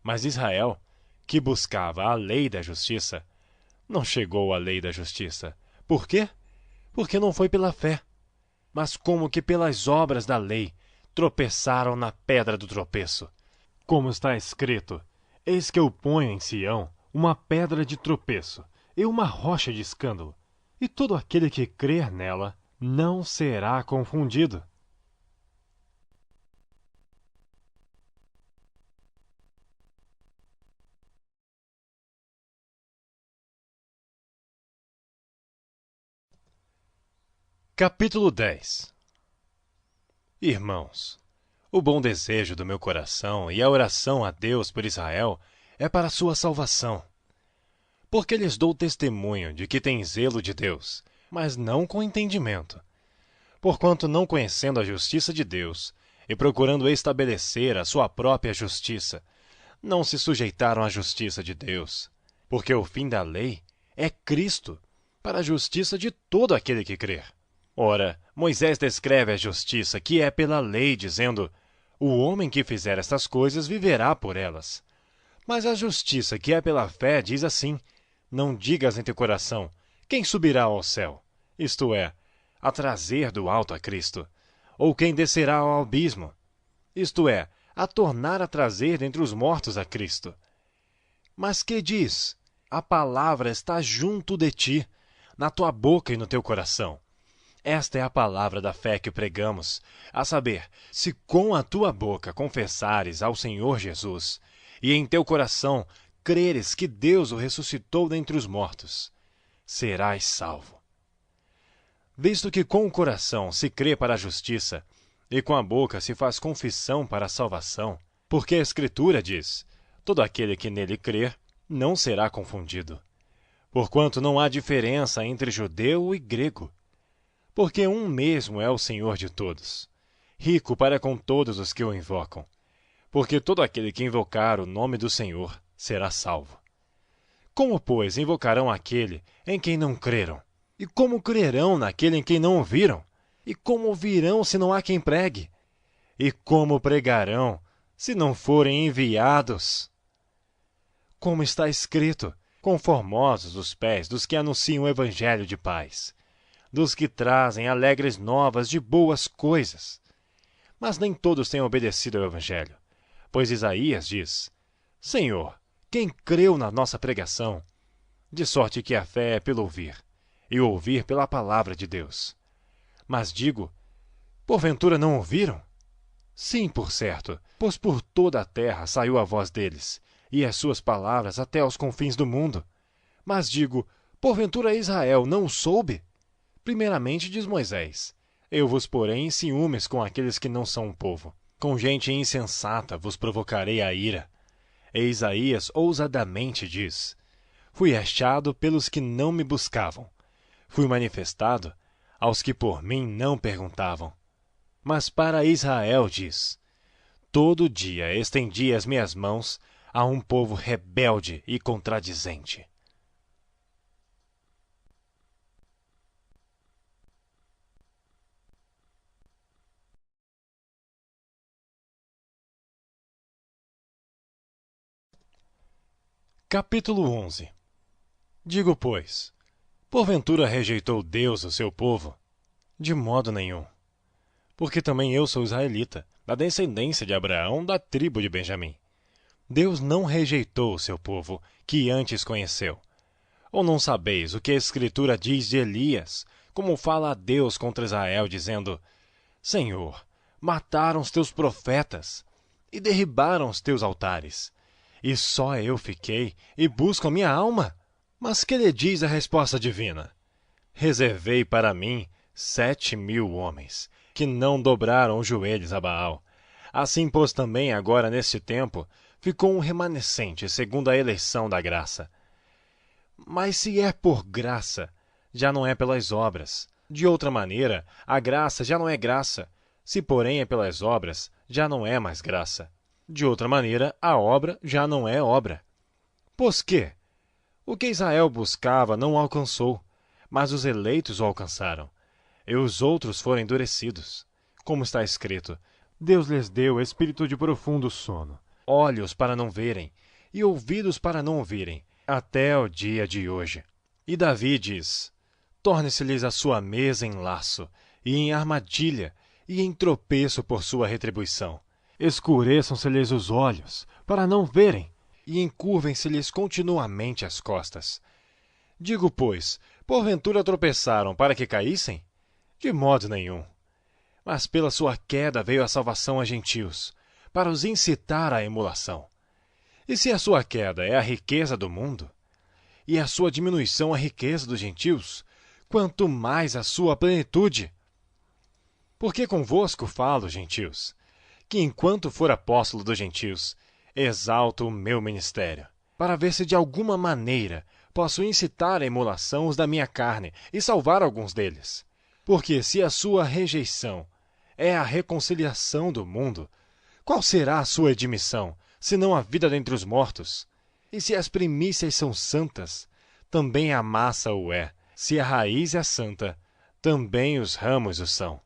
Mas Israel, que buscava a lei da justiça, não chegou à lei da justiça. Por quê? Porque não foi pela fé, mas como que pelas obras da lei, tropeçaram na pedra do tropeço. Como está escrito: eis que eu ponho em Sião uma pedra de tropeço e uma rocha de escândalo, e todo aquele que crer nela não será confundido. Capítulo 10. Irmãos, o bom desejo do meu coração e a oração a Deus por Israel é para a sua salvação. Porque lhes dou testemunho de que têm zelo de Deus, mas não com entendimento. porquanto não conhecendo a justiça de Deus e procurando estabelecer a sua própria justiça, não se sujeitaram à justiça de Deus, porque o fim da lei é Cristo, para a justiça de todo aquele que crer. Ora, Moisés descreve a justiça que é pela lei, dizendo: o homem que fizer estas coisas viverá por elas. Mas a justiça que é pela fé diz assim: não digas em teu coração, quem subirá ao céu? Isto é, a trazer do alto a Cristo. Ou quem descerá ao abismo? Isto é, a tornar a trazer dentre os mortos a Cristo. Mas que diz? A palavra está junto de ti, na tua boca e no teu coração. Esta é a palavra da fé que pregamos, a saber, se com a tua boca confessares ao Senhor Jesus, e em teu coração creres que Deus o ressuscitou dentre os mortos, serás salvo. Visto que com o coração se crê para a justiça, e com a boca se faz confissão para a salvação, porque a Escritura diz: todo aquele que nele crer não será confundido. Porquanto não há diferença entre judeu e grego, porque um mesmo é o Senhor de todos, rico para com todos os que o invocam, porque todo aquele que invocar o nome do Senhor será salvo. Como, pois, invocarão aquele em quem não creram? E como crerão naquele em quem não ouviram? E como ouvirão se não há quem pregue? E como pregarão se não forem enviados? Como está escrito: conformosos os pés dos que anunciam o evangelho de paz, dos que trazem alegres novas de boas coisas. Mas nem todos têm obedecido ao evangelho, pois Isaías diz: Senhor, quem creu na nossa pregação? De sorte que a fé é pelo ouvir, e o ouvir pela palavra de Deus. Mas digo, porventura não ouviram? Sim, por certo, pois por toda a terra saiu a voz deles, e as suas palavras até aos confins do mundo. Mas digo, porventura Israel não o soube? Primeiramente diz Moisés: eu vos porei em ciúmes com aqueles que não são um povo. Com gente insensata vos provocarei a ira. E Isaías ousadamente diz: fui achado pelos que não me buscavam. Fui manifestado aos que por mim não perguntavam. Mas para Israel diz: todo dia estendi as minhas mãos a um povo rebelde e contradizente. Capítulo 11. Digo, pois, porventura rejeitou Deus o seu povo? De modo nenhum. Porque também eu sou israelita, da descendência de Abraão, da tribo de Benjamim. Deus não rejeitou o seu povo, que antes conheceu. Ou não sabeis o que a Escritura diz de Elias, como fala a Deus contra Israel, dizendo: Senhor, mataram os teus profetas e derribaram os teus altares. E só eu fiquei e busco a minha alma? Mas que lhe diz a resposta divina? Reservei para mim 7.000 homens, que não dobraram os joelhos a Baal. Assim, pois, também agora neste tempo, ficou um remanescente segundo a eleição da graça. Mas se é por graça, já não é pelas obras. De outra maneira, a graça já não é graça. Se, porém, é pelas obras, já não é mais graça. De outra maneira, a obra já não é obra. Pois que? O que Israel buscava não o alcançou, mas os eleitos o alcançaram, e os outros foram endurecidos. Como está escrito: Deus lhes deu espírito de profundo sono, olhos para não verem, e ouvidos para não ouvirem, até o dia de hoje. E Davi diz: torne-se-lhes a sua mesa em laço, e em armadilha, e em tropeço por sua retribuição. Escureçam-se-lhes os olhos, para não verem, e encurvem-se-lhes continuamente as costas. Digo, pois, porventura tropeçaram para que caíssem? De modo nenhum. Mas pela sua queda veio a salvação a gentios, para os incitar à emulação. E se a sua queda é a riqueza do mundo, e a sua diminuição a riqueza dos gentios, quanto mais a sua plenitude. Porque convosco falo, gentios, que enquanto for apóstolo dos gentios, exalto o meu ministério, para ver se de alguma maneira posso incitar à emulação os da minha carne e salvar alguns deles. Porque se a sua rejeição é a reconciliação do mundo, qual será a sua admissão, senão a vida dentre os mortos? E se as primícias são santas, também a massa o é. Se a raiz é santa, também os ramos o são.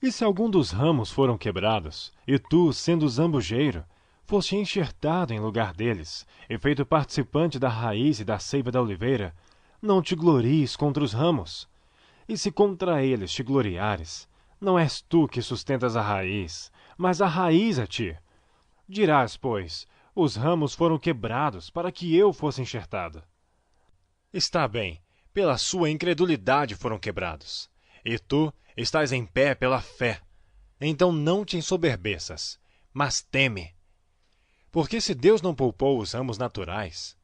E se algum dos ramos foram quebrados, e tu, sendo zambujeiro, foste enxertado em lugar deles, e feito participante da raiz e da seiva da oliveira, não te glories contra os ramos. E se contra eles te gloriares, não és tu que sustentas a raiz, mas a raiz a ti. Dirás, pois, os ramos foram quebrados para que eu fosse enxertado. Está bem, pela sua incredulidade foram quebrados. E tu estás em pé pela fé. Então não te ensoberbeças, mas teme. Porque se Deus não poupou os ramos naturais,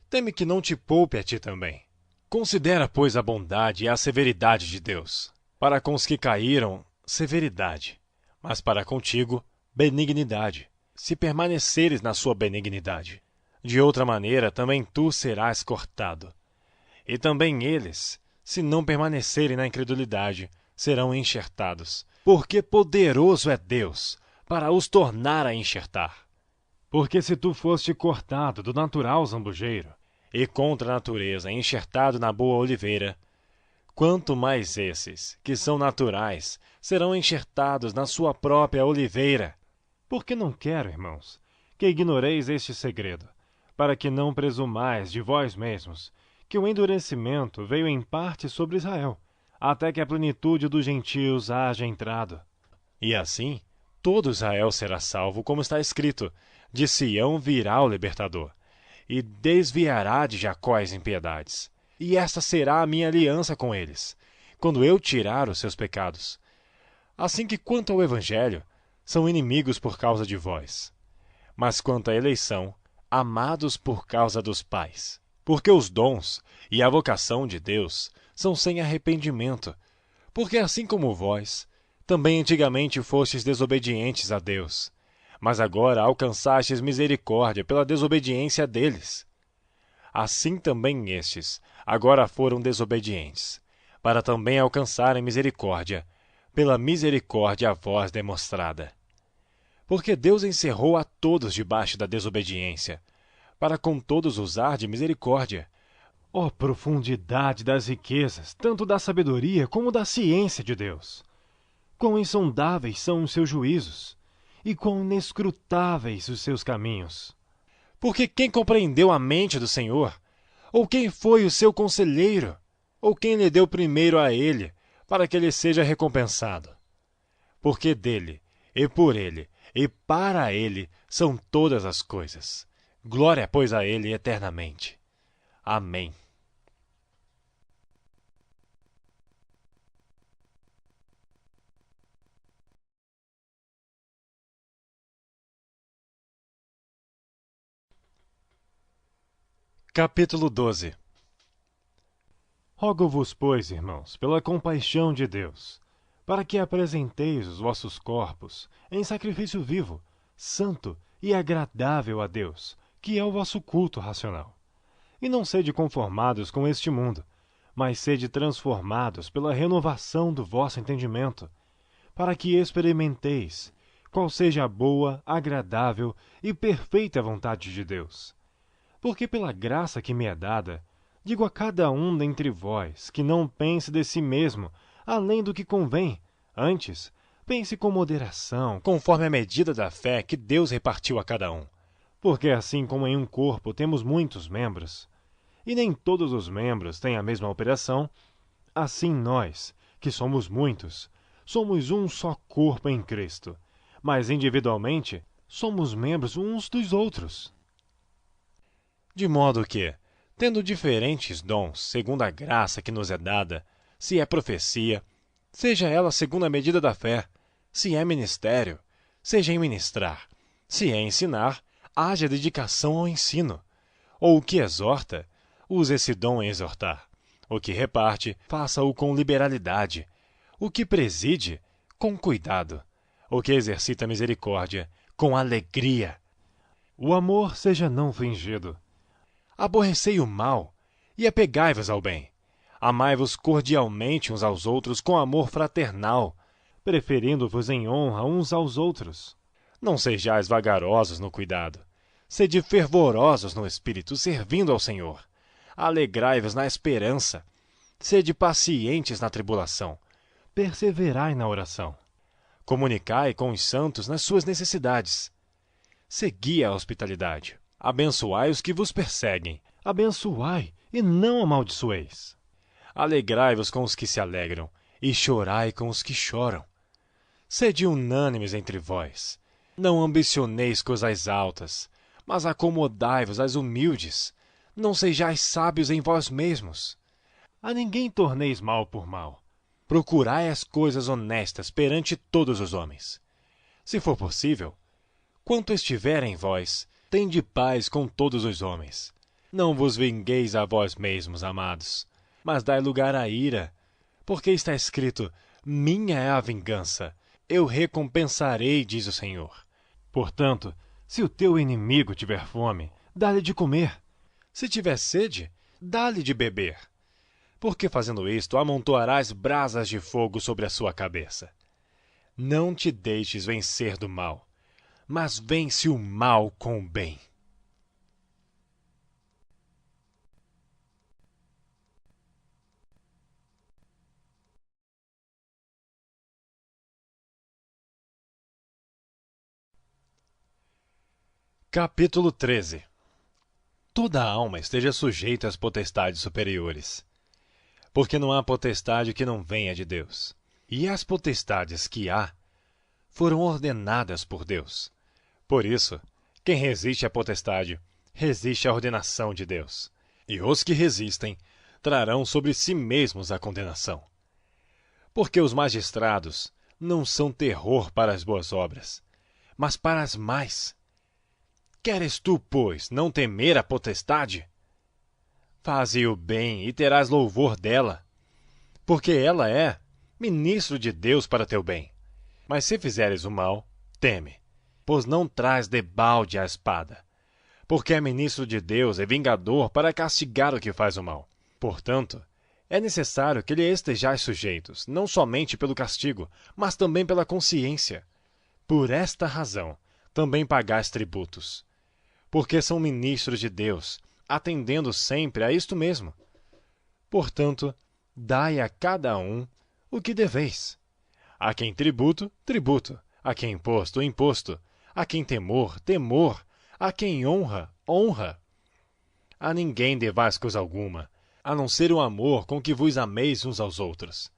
teme que não te poupe a ti também. Considera, pois, a bondade e a severidade de Deus. Para com os que caíram, severidade, mas para contigo, benignidade, se permaneceres na sua benignidade. De outra maneira, também tu serás cortado. E também eles, se não permanecerem na incredulidade, serão enxertados. Porque poderoso é Deus para os tornar a enxertar. Porque se tu foste cortado do natural zambujeiro, E contra a natureza enxertado na boa oliveira, quanto mais esses, que são naturais, serão enxertados na sua própria oliveira. porque não quero, irmãos, que ignoreis este segredo, para que não presumais de vós mesmos, que o endurecimento veio em parte sobre Israel, até que a plenitude dos gentios haja entrado. E assim, todo Israel será salvo, como está escrito: de Sião virá o libertador, e desviará de Jacó as impiedades. E esta será a minha aliança com eles, quando eu tirar os seus pecados. Assim que, quanto ao Evangelho, são inimigos por causa de vós. Mas quanto à eleição, amados por causa dos pais. Porque os dons e a vocação de Deus são sem arrependimento. Porque assim como vós, também antigamente fostes desobedientes a Deus, mas agora alcançastes misericórdia pela desobediência deles. Assim também estes agora foram desobedientes, para também alcançarem misericórdia, pela misericórdia a vós demonstrada. Porque Deus encerrou a todos debaixo da desobediência, para com todos usar de misericórdia. Ó profundidade das riquezas, tanto da sabedoria como da ciência de Deus! Quão insondáveis são os seus juízos, e quão inescrutáveis os seus caminhos! Porque quem compreendeu a mente do Senhor? Ou quem foi o seu conselheiro? Ou quem lhe deu primeiro a ele, para que ele seja recompensado? Porque dele, e por ele, e para ele são todas as coisas. Glória, pois, a ele eternamente. Amém. Capítulo 12. Rogo-vos, pois, irmãos, pela compaixão de Deus, para que apresenteis os vossos corpos em sacrifício vivo, santo e agradável a Deus, que é o vosso culto racional. E não sede conformados com este mundo, mas sede transformados pela renovação do vosso entendimento, para que experimenteis qual seja a boa, agradável e perfeita vontade de Deus. Porque pela graça que me é dada, digo a cada um dentre vós que não pense de si mesmo além do que convém, antes pense com moderação, Conforme a medida da fé que Deus repartiu a cada um. porque assim como em um corpo temos muitos membros, e nem todos os membros têm a mesma operação, assim nós, que somos muitos, somos um só corpo em Cristo, mas individualmente somos membros uns dos outros. De modo que, tendo diferentes dons, segundo a graça que nos é dada, se é profecia, seja ela segundo a medida da fé; se é ministério, seja em ministrar; se é ensinar, haja dedicação ao ensino; ou o que exorta, use esse dom em exortar; o que reparte, faça-o com liberalidade; o que preside, com cuidado; o que exercita misericórdia, com alegria. O amor seja não fingido. Aborrecei o mal e apegai-vos ao bem. Amai-vos cordialmente uns aos outros com amor fraternal, preferindo-vos em honra uns aos outros. Não sejais vagarosos no cuidado. Sede fervorosos no espírito, servindo ao Senhor. Alegrai-vos na esperança. Sede pacientes na tribulação. Perseverai na oração. Comunicai com os santos nas suas necessidades. Segui a hospitalidade. Abençoai os que vos perseguem. Abençoai e não amaldiçoeis. Alegrai-vos com os que se alegram e chorai com os que choram. Sede unânimes entre vós. Não ambicioneis coisas altas, mas acomodai-vos às humildes. Não sejais sábios em vós mesmos. A ninguém torneis mal por mal. Procurai as coisas honestas perante todos os homens. Se for possível, quanto estiver em vós, tende paz com todos os homens. Não vos vingueis a vós mesmos, amados, mas dai lugar à ira, porque está escrito: minha é a vingança, eu recompensarei, diz o Senhor. Portanto, se o teu inimigo tiver fome, dá-lhe de comer. Se tiver sede, dá-lhe de beber. Porque fazendo isto, amontoarás brasas de fogo sobre a sua cabeça. Não te deixes vencer do mal, mas vence o mal com o bem. Capítulo 13. Toda a alma esteja sujeita às potestades superiores, porque não há potestade que não venha de Deus. E as potestades que há foram ordenadas por Deus. Por isso, quem resiste à potestade, resiste à ordenação de Deus. E os que resistem trarão sobre si mesmos a condenação. Porque os magistrados não são terror para as boas obras, mas para as más. Queres tu, pois, não temer a potestade? Faze o bem e terás louvor dela, porque ela é ministro de Deus para teu bem. Mas se fizeres o mal, teme, pois não traz debalde a espada, porque é ministro de Deus e vingador para castigar o que faz o mal. Portanto, é necessário que lhe estejais sujeitos, não somente pelo castigo, mas também pela consciência. Por esta razão, também pagais tributos, porque são ministros de Deus, atendendo sempre a isto mesmo. Portanto, dai a cada um o que deveis. A quem tributo, tributo. A quem imposto, imposto. A quem temor, temor. A quem honra, honra. A ninguém devais coisa alguma, a não ser o amor com que vos ameis uns aos outros.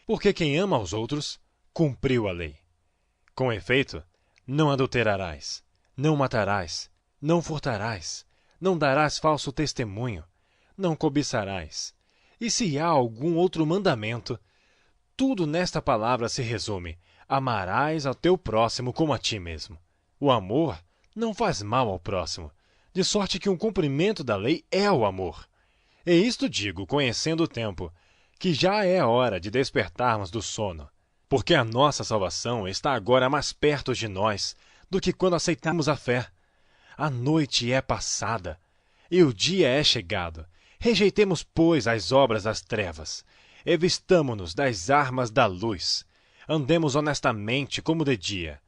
Porque quem ama aos outros, cumpriu a lei. Com efeito, não adulterarás, não matarás, não furtarás, não darás falso testemunho, não cobiçarás. E se há algum outro mandamento, tudo nesta palavra se resume: amarás ao teu próximo como a ti mesmo. O amor não faz mal ao próximo, de sorte que um cumprimento da lei é o amor. E isto digo, conhecendo o tempo, que já é hora de despertarmos do sono, porque a nossa salvação está agora mais perto de nós do que quando aceitamos a fé. A noite é passada, e o dia é chegado. Rejeitemos, pois, as obras das trevas, e vistamo-nos das armas da luz. Andemos honestamente como de dia,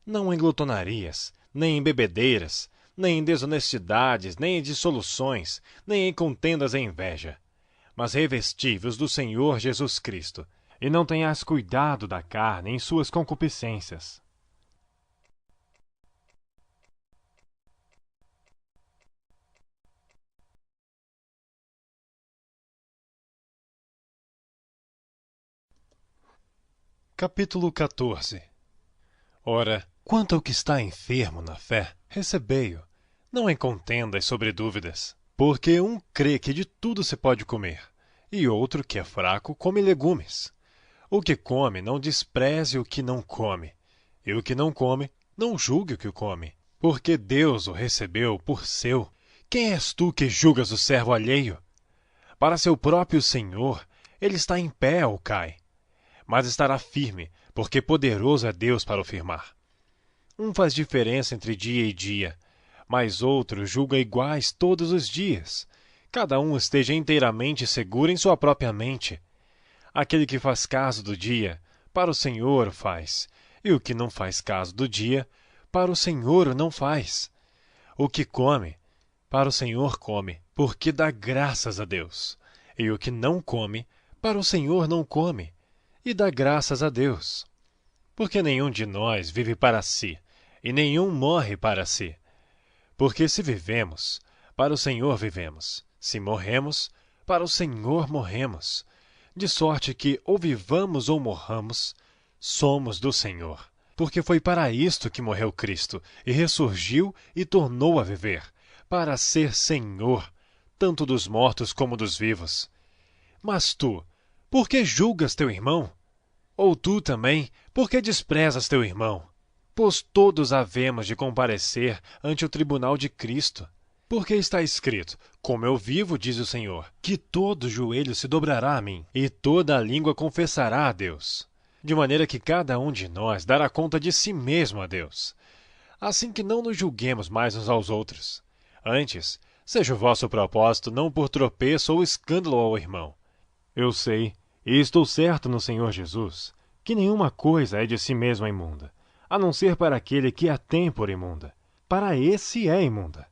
não em glutonarias, nem em bebedeiras, nem em desonestidades, nem em dissoluções, nem em contendas e inveja. Mas revesti-vos do Senhor Jesus Cristo, e não tenhas cuidado da carne em suas concupiscências. Capítulo 14. Ora, quanto ao que está enfermo na fé, recebei-o, não em contendas sobre dúvidas, porque um crê que de tudo se pode comer, e outro que é fraco come legumes. O que come não despreze o que não come, e o que não come não julgue o que come, porque Deus o recebeu por seu. Quem és tu que julgas o servo alheio? Para seu próprio Senhor, ele está em pé ou cai, mas estará firme, porque poderoso é Deus para o firmar. Um faz diferença entre dia e dia, mas outro julga iguais todos os dias. cada um esteja inteiramente seguro em sua própria mente. Aquele que faz caso do dia, para o Senhor o faz, e o que não faz caso do dia, para o Senhor o não faz. O que come, para o Senhor come, porque dá graças a Deus. E o que não come, para o Senhor não come, e dá graças a Deus. Porque nenhum de nós vive para si, e nenhum morre para si. Porque se vivemos, para o Senhor vivemos. Se morremos, para o Senhor morremos. De sorte que, ou vivamos ou morramos, somos do Senhor. Porque foi para isto que morreu Cristo, e ressurgiu e tornou a viver, para ser Senhor, tanto dos mortos como dos vivos. Mas tu, por que julgas teu irmão? Ou tu também, por que desprezas teu irmão? Pois todos havemos de comparecer ante o tribunal de Cristo. Porque está escrito, como eu vivo, diz o Senhor, que todo joelho se dobrará a mim, e toda a língua confessará a Deus. De maneira que cada um de nós dará conta de si mesmo a Deus. Assim que não nos julguemos mais uns aos outros. Antes, seja o vosso propósito não por tropeço ou escândalo ao irmão. Eu sei, e estou certo no Senhor Jesus, que nenhuma coisa é de si mesma imunda, a não ser para aquele que a tem por imunda. Para esse é imunda.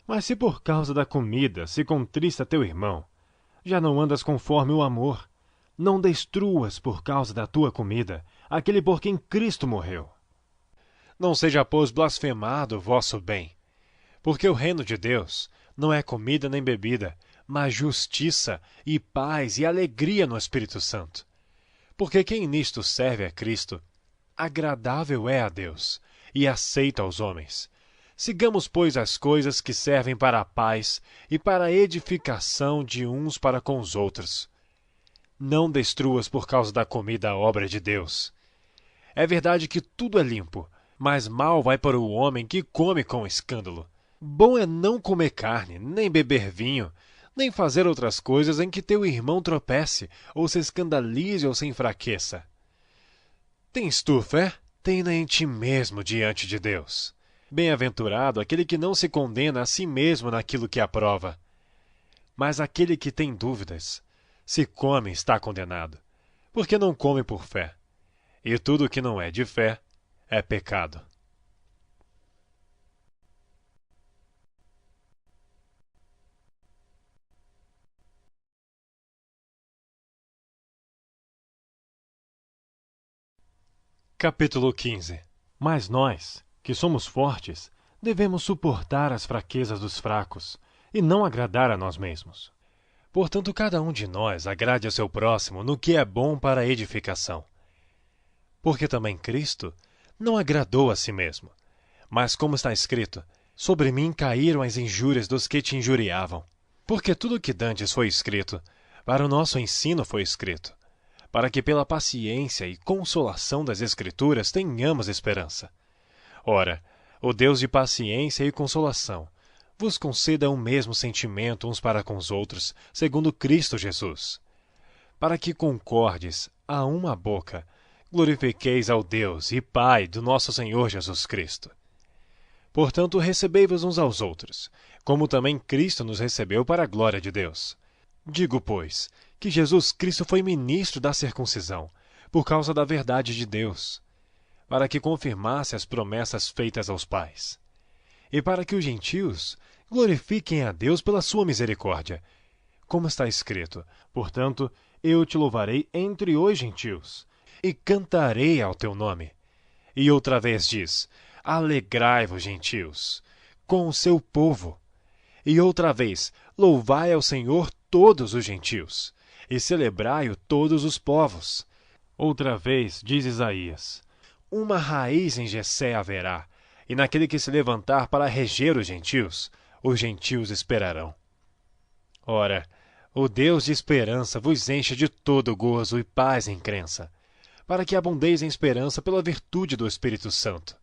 Mas se por causa da comida se contrista teu irmão, já não andas conforme o amor. Não destruas por causa da tua comida aquele por quem Cristo morreu. Não seja, pois, blasfemado o vosso bem. Porque o reino de Deus não é comida nem bebida, mas justiça e paz e alegria no Espírito Santo. Porque quem nisto serve a Cristo, agradável é a Deus e aceito aos homens. Sigamos, pois, as coisas que servem para a paz e para a edificação de uns para com os outros. Não destruas por causa da comida a obra de Deus. É verdade que tudo é limpo, mas mal vai para o homem que come com escândalo. Bom é não comer carne, nem beber vinho, nem fazer outras coisas em que teu irmão tropece, ou se escandalize ou se enfraqueça. Tens tu fé? Tem-na em ti mesmo diante de Deus. Bem-aventurado aquele que não se condena a si mesmo naquilo que aprova. Mas aquele que tem dúvidas, se come está condenado, porque não come por fé. E tudo que não é de fé é pecado. Capítulo 15. Mas nós, que somos fortes, devemos suportar as fraquezas dos fracos, e não agradar a nós mesmos. Portanto, cada um de nós agrade a seu próximo no que é bom para a edificação. Porque também Cristo não agradou a si mesmo. Mas, como está escrito, sobre mim caíram as injúrias dos que te injuriavam. Porque tudo o que dantes foi escrito, para o nosso ensino foi escrito, para que pela paciência e consolação das Escrituras tenhamos esperança. Ora, o Deus de paciência e consolação vos conceda o mesmo sentimento uns para com os outros, segundo Cristo Jesus, para que concordes a uma boca, glorifiqueis ao Deus e Pai do nosso Senhor Jesus Cristo. Portanto, recebei-vos uns aos outros, como também Cristo nos recebeu para a glória de Deus. Digo, pois, que Jesus Cristo foi ministro da circuncisão, por causa da verdade de Deus, para que confirmasse as promessas feitas aos pais, e para que os gentios glorifiquem a Deus pela sua misericórdia. Como está escrito, portanto, eu te louvarei entre os gentios, e cantarei ao teu nome. E outra vez diz, alegrai-vos, gentios, com o seu povo. E outra vez, louvai ao Senhor todos os gentios, e celebrai-o todos os povos. Outra vez, diz Isaías, uma raiz em Jessé haverá, e naquele que se levantar para reger os gentios esperarão. Ora, o Deus de esperança vos enche de todo gozo e paz em crença, para que abundeis em esperança pela virtude do Espírito Santo.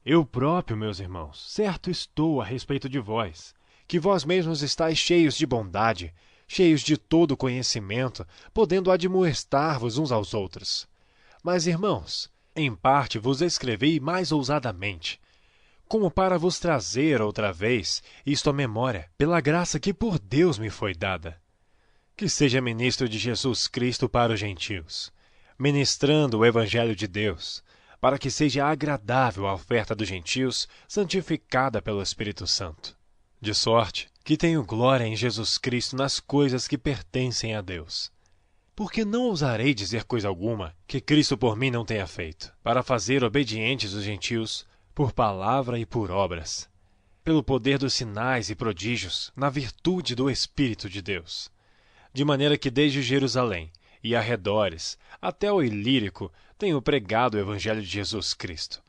Eu próprio, meus irmãos, certo estou a respeito de vós, que vós mesmos estáis cheios de bondade, cheios de todo conhecimento, podendo admoestar-vos uns aos outros. Mas, irmãos, em parte vos escrevi mais ousadamente, como para vos trazer outra vez isto à memória, pela graça que por Deus me foi dada. Que seja ministro de Jesus Cristo para os gentios, ministrando o Evangelho de Deus, para que seja agradável a oferta dos gentios, santificada pelo Espírito Santo. De sorte que tenho glória em Jesus Cristo nas coisas que pertencem a Deus. Porque não ousarei dizer coisa alguma que Cristo por mim não tenha feito, para fazer obedientes os gentios, por palavra e por obras, pelo poder dos sinais e prodígios, na virtude do Espírito de Deus. De maneira que desde Jerusalém e arredores até o Ilírico tenho pregado o Evangelho de Jesus Cristo.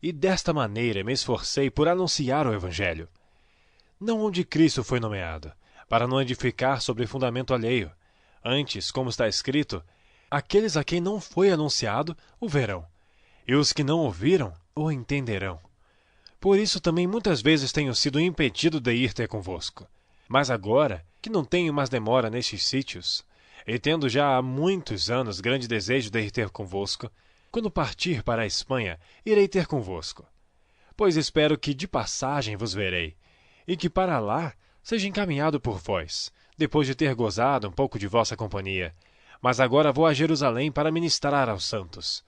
E desta maneira me esforcei por anunciar o Evangelho. Não onde Cristo foi nomeado, para não edificar sobre fundamento alheio. Antes, como está escrito, aqueles a quem não foi anunciado o verão, e os que não ouviram o entenderão. Por isso também muitas vezes tenho sido impedido de ir ter convosco. Mas agora, que não tenho mais demora nestes sítios, e tendo já há muitos anos grande desejo de ir ter convosco, quando partir para a Espanha, irei ter convosco. Pois espero que de passagem vos verei, e que para lá seja encaminhado por vós, depois de ter gozado um pouco de vossa companhia. Mas agora vou a Jerusalém para ministrar aos santos.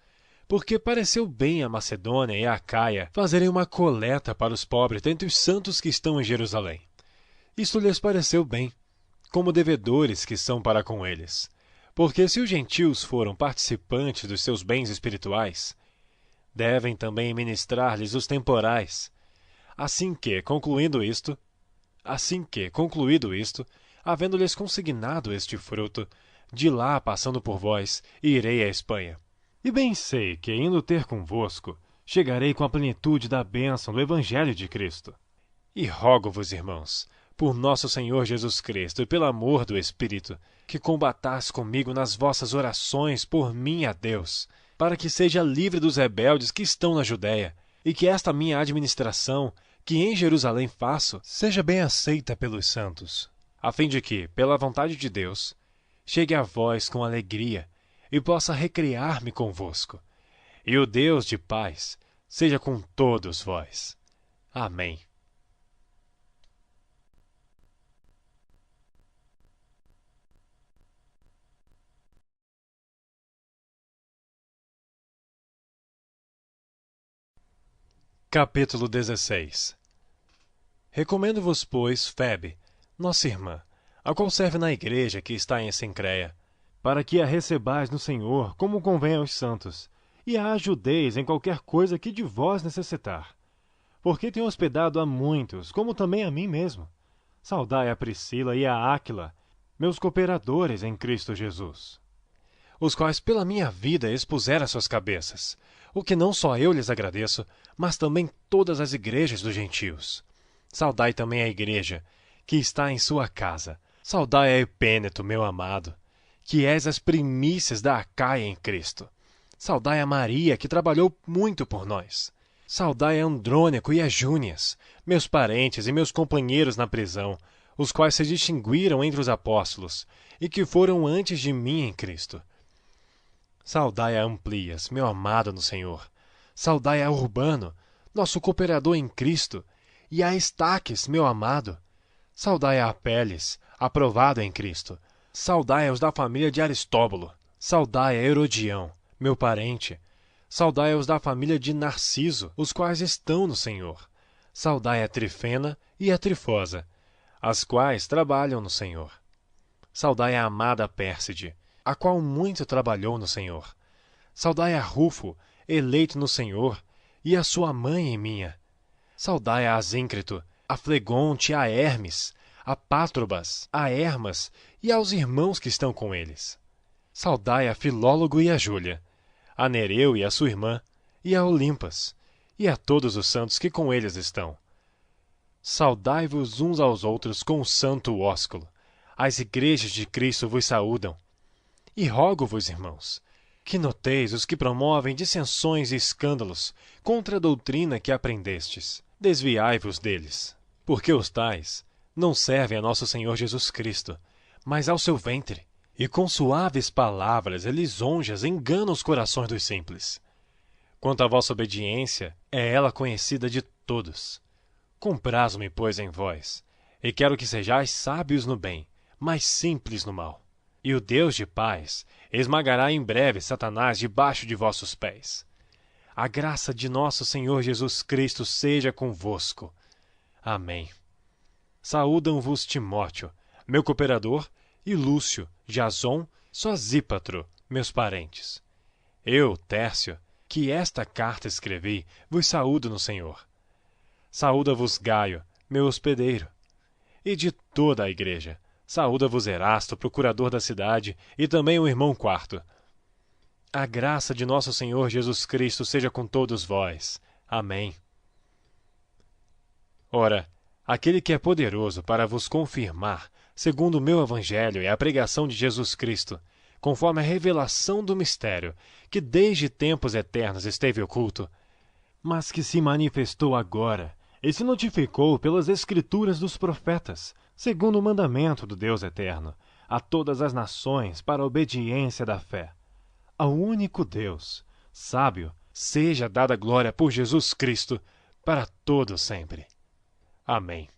Porque pareceu bem a Macedônia e a Acaia fazerem uma coleta para os pobres dentre os santos que estão em Jerusalém. Isto lhes pareceu bem, como devedores que são para com eles. Porque se os gentios foram participantes dos seus bens espirituais, devem também ministrar-lhes os temporais. Assim que, concluído isto, havendo-lhes consignado este fruto, de lá, passando por vós, irei à Espanha. E bem sei que, indo ter convosco, chegarei com a plenitude da bênção do Evangelho de Cristo. E rogo-vos, irmãos, por nosso Senhor Jesus Cristo e pelo amor do Espírito, que combatais comigo nas vossas orações por mim a Deus, para que seja livre dos rebeldes que estão na Judéia, e que esta minha administração, que em Jerusalém faço, seja bem aceita pelos santos, a fim de que, pela vontade de Deus, chegue a vós com alegria e possa recriar-me convosco. E o Deus de paz seja com todos vós. Amém. Capítulo 16. Recomendo-vos, pois, Febe, nossa irmã, a qual serve na igreja que está em Cencreia, para que a recebais no Senhor como convém aos santos, e a ajudeis em qualquer coisa que de vós necessitar. Porque tenho hospedado a muitos, como também a mim mesmo. Saudai a Priscila e a Áquila, meus cooperadores em Cristo Jesus, os quais pela minha vida expuseram suas cabeças, o que não só eu lhes agradeço, mas também todas as igrejas dos gentios. Saudai também a igreja, que está em sua casa. Saudai a Epêneto, meu amado, que és as primícias da Acaia em Cristo. Saudai a Maria, que trabalhou muito por nós. Saudai a Andrônico e a Júnias, meus parentes e meus companheiros na prisão, os quais se distinguiram entre os apóstolos, e que foram antes de mim em Cristo. Saudai a Amplias, meu amado no Senhor. Saudai a Urbano, nosso cooperador em Cristo, e a Estaques, meu amado. Saudai a Apeles, aprovado em Cristo. Saudai aos da família de Aristóbulo. Saudai a Herodião, meu parente. Saudai aos da família de Narciso, os quais estão no Senhor. Saudai a Trifena e a Trifosa, as quais trabalham no Senhor. Saudai a amada Pérside, a qual muito trabalhou no Senhor. Saudai a Rufo, eleito no Senhor, e a sua mãe e minha. Saudai a Asíncrito, a Flegonte, a Hermes, a Pátrobas, a Hermas e aos irmãos que estão com eles. Saudai a Filólogo e a Júlia, a Nereu e a sua irmã, e a Olimpas, e a todos os santos que com eles estão. Saudai-vos uns aos outros com o santo ósculo. As igrejas de Cristo vos saúdam. E rogo-vos, irmãos, que noteis os que promovem dissensões e escândalos contra a doutrina que aprendestes. Desviai-vos deles, porque os tais não servem a nosso Senhor Jesus Cristo, mas ao seu ventre, e com suaves palavras e lisonjas enganam os corações dos simples. Quanto à vossa obediência, é ela conhecida de todos. Comprazo-me, pois, em vós, e quero que sejais sábios no bem, mas simples no mal. E o Deus de paz esmagará em breve Satanás debaixo de vossos pés. A graça de nosso Senhor Jesus Cristo seja convosco. Amém. Saúdam-vos Timóteo, meu cooperador, e Lúcio, Jason, Sosípatro, meus parentes. Eu, Tércio, que esta carta escrevi, vos saúdo no Senhor. Saúda-vos Gaio, meu hospedeiro. E de toda a igreja, saúda-vos Erasto, procurador da cidade, e também o irmão Quarto. A graça de nosso Senhor Jesus Cristo seja com todos vós. Amém. Ora, aquele que é poderoso para vos confirmar, segundo o meu evangelho e a pregação de Jesus Cristo, conforme a revelação do mistério, que desde tempos eternos esteve oculto, mas que se manifestou agora e se notificou pelas escrituras dos profetas, segundo o mandamento do Deus eterno, a todas as nações para a obediência da fé. Ao único Deus, sábio, seja dada glória por Jesus Cristo, para todo sempre. Amém.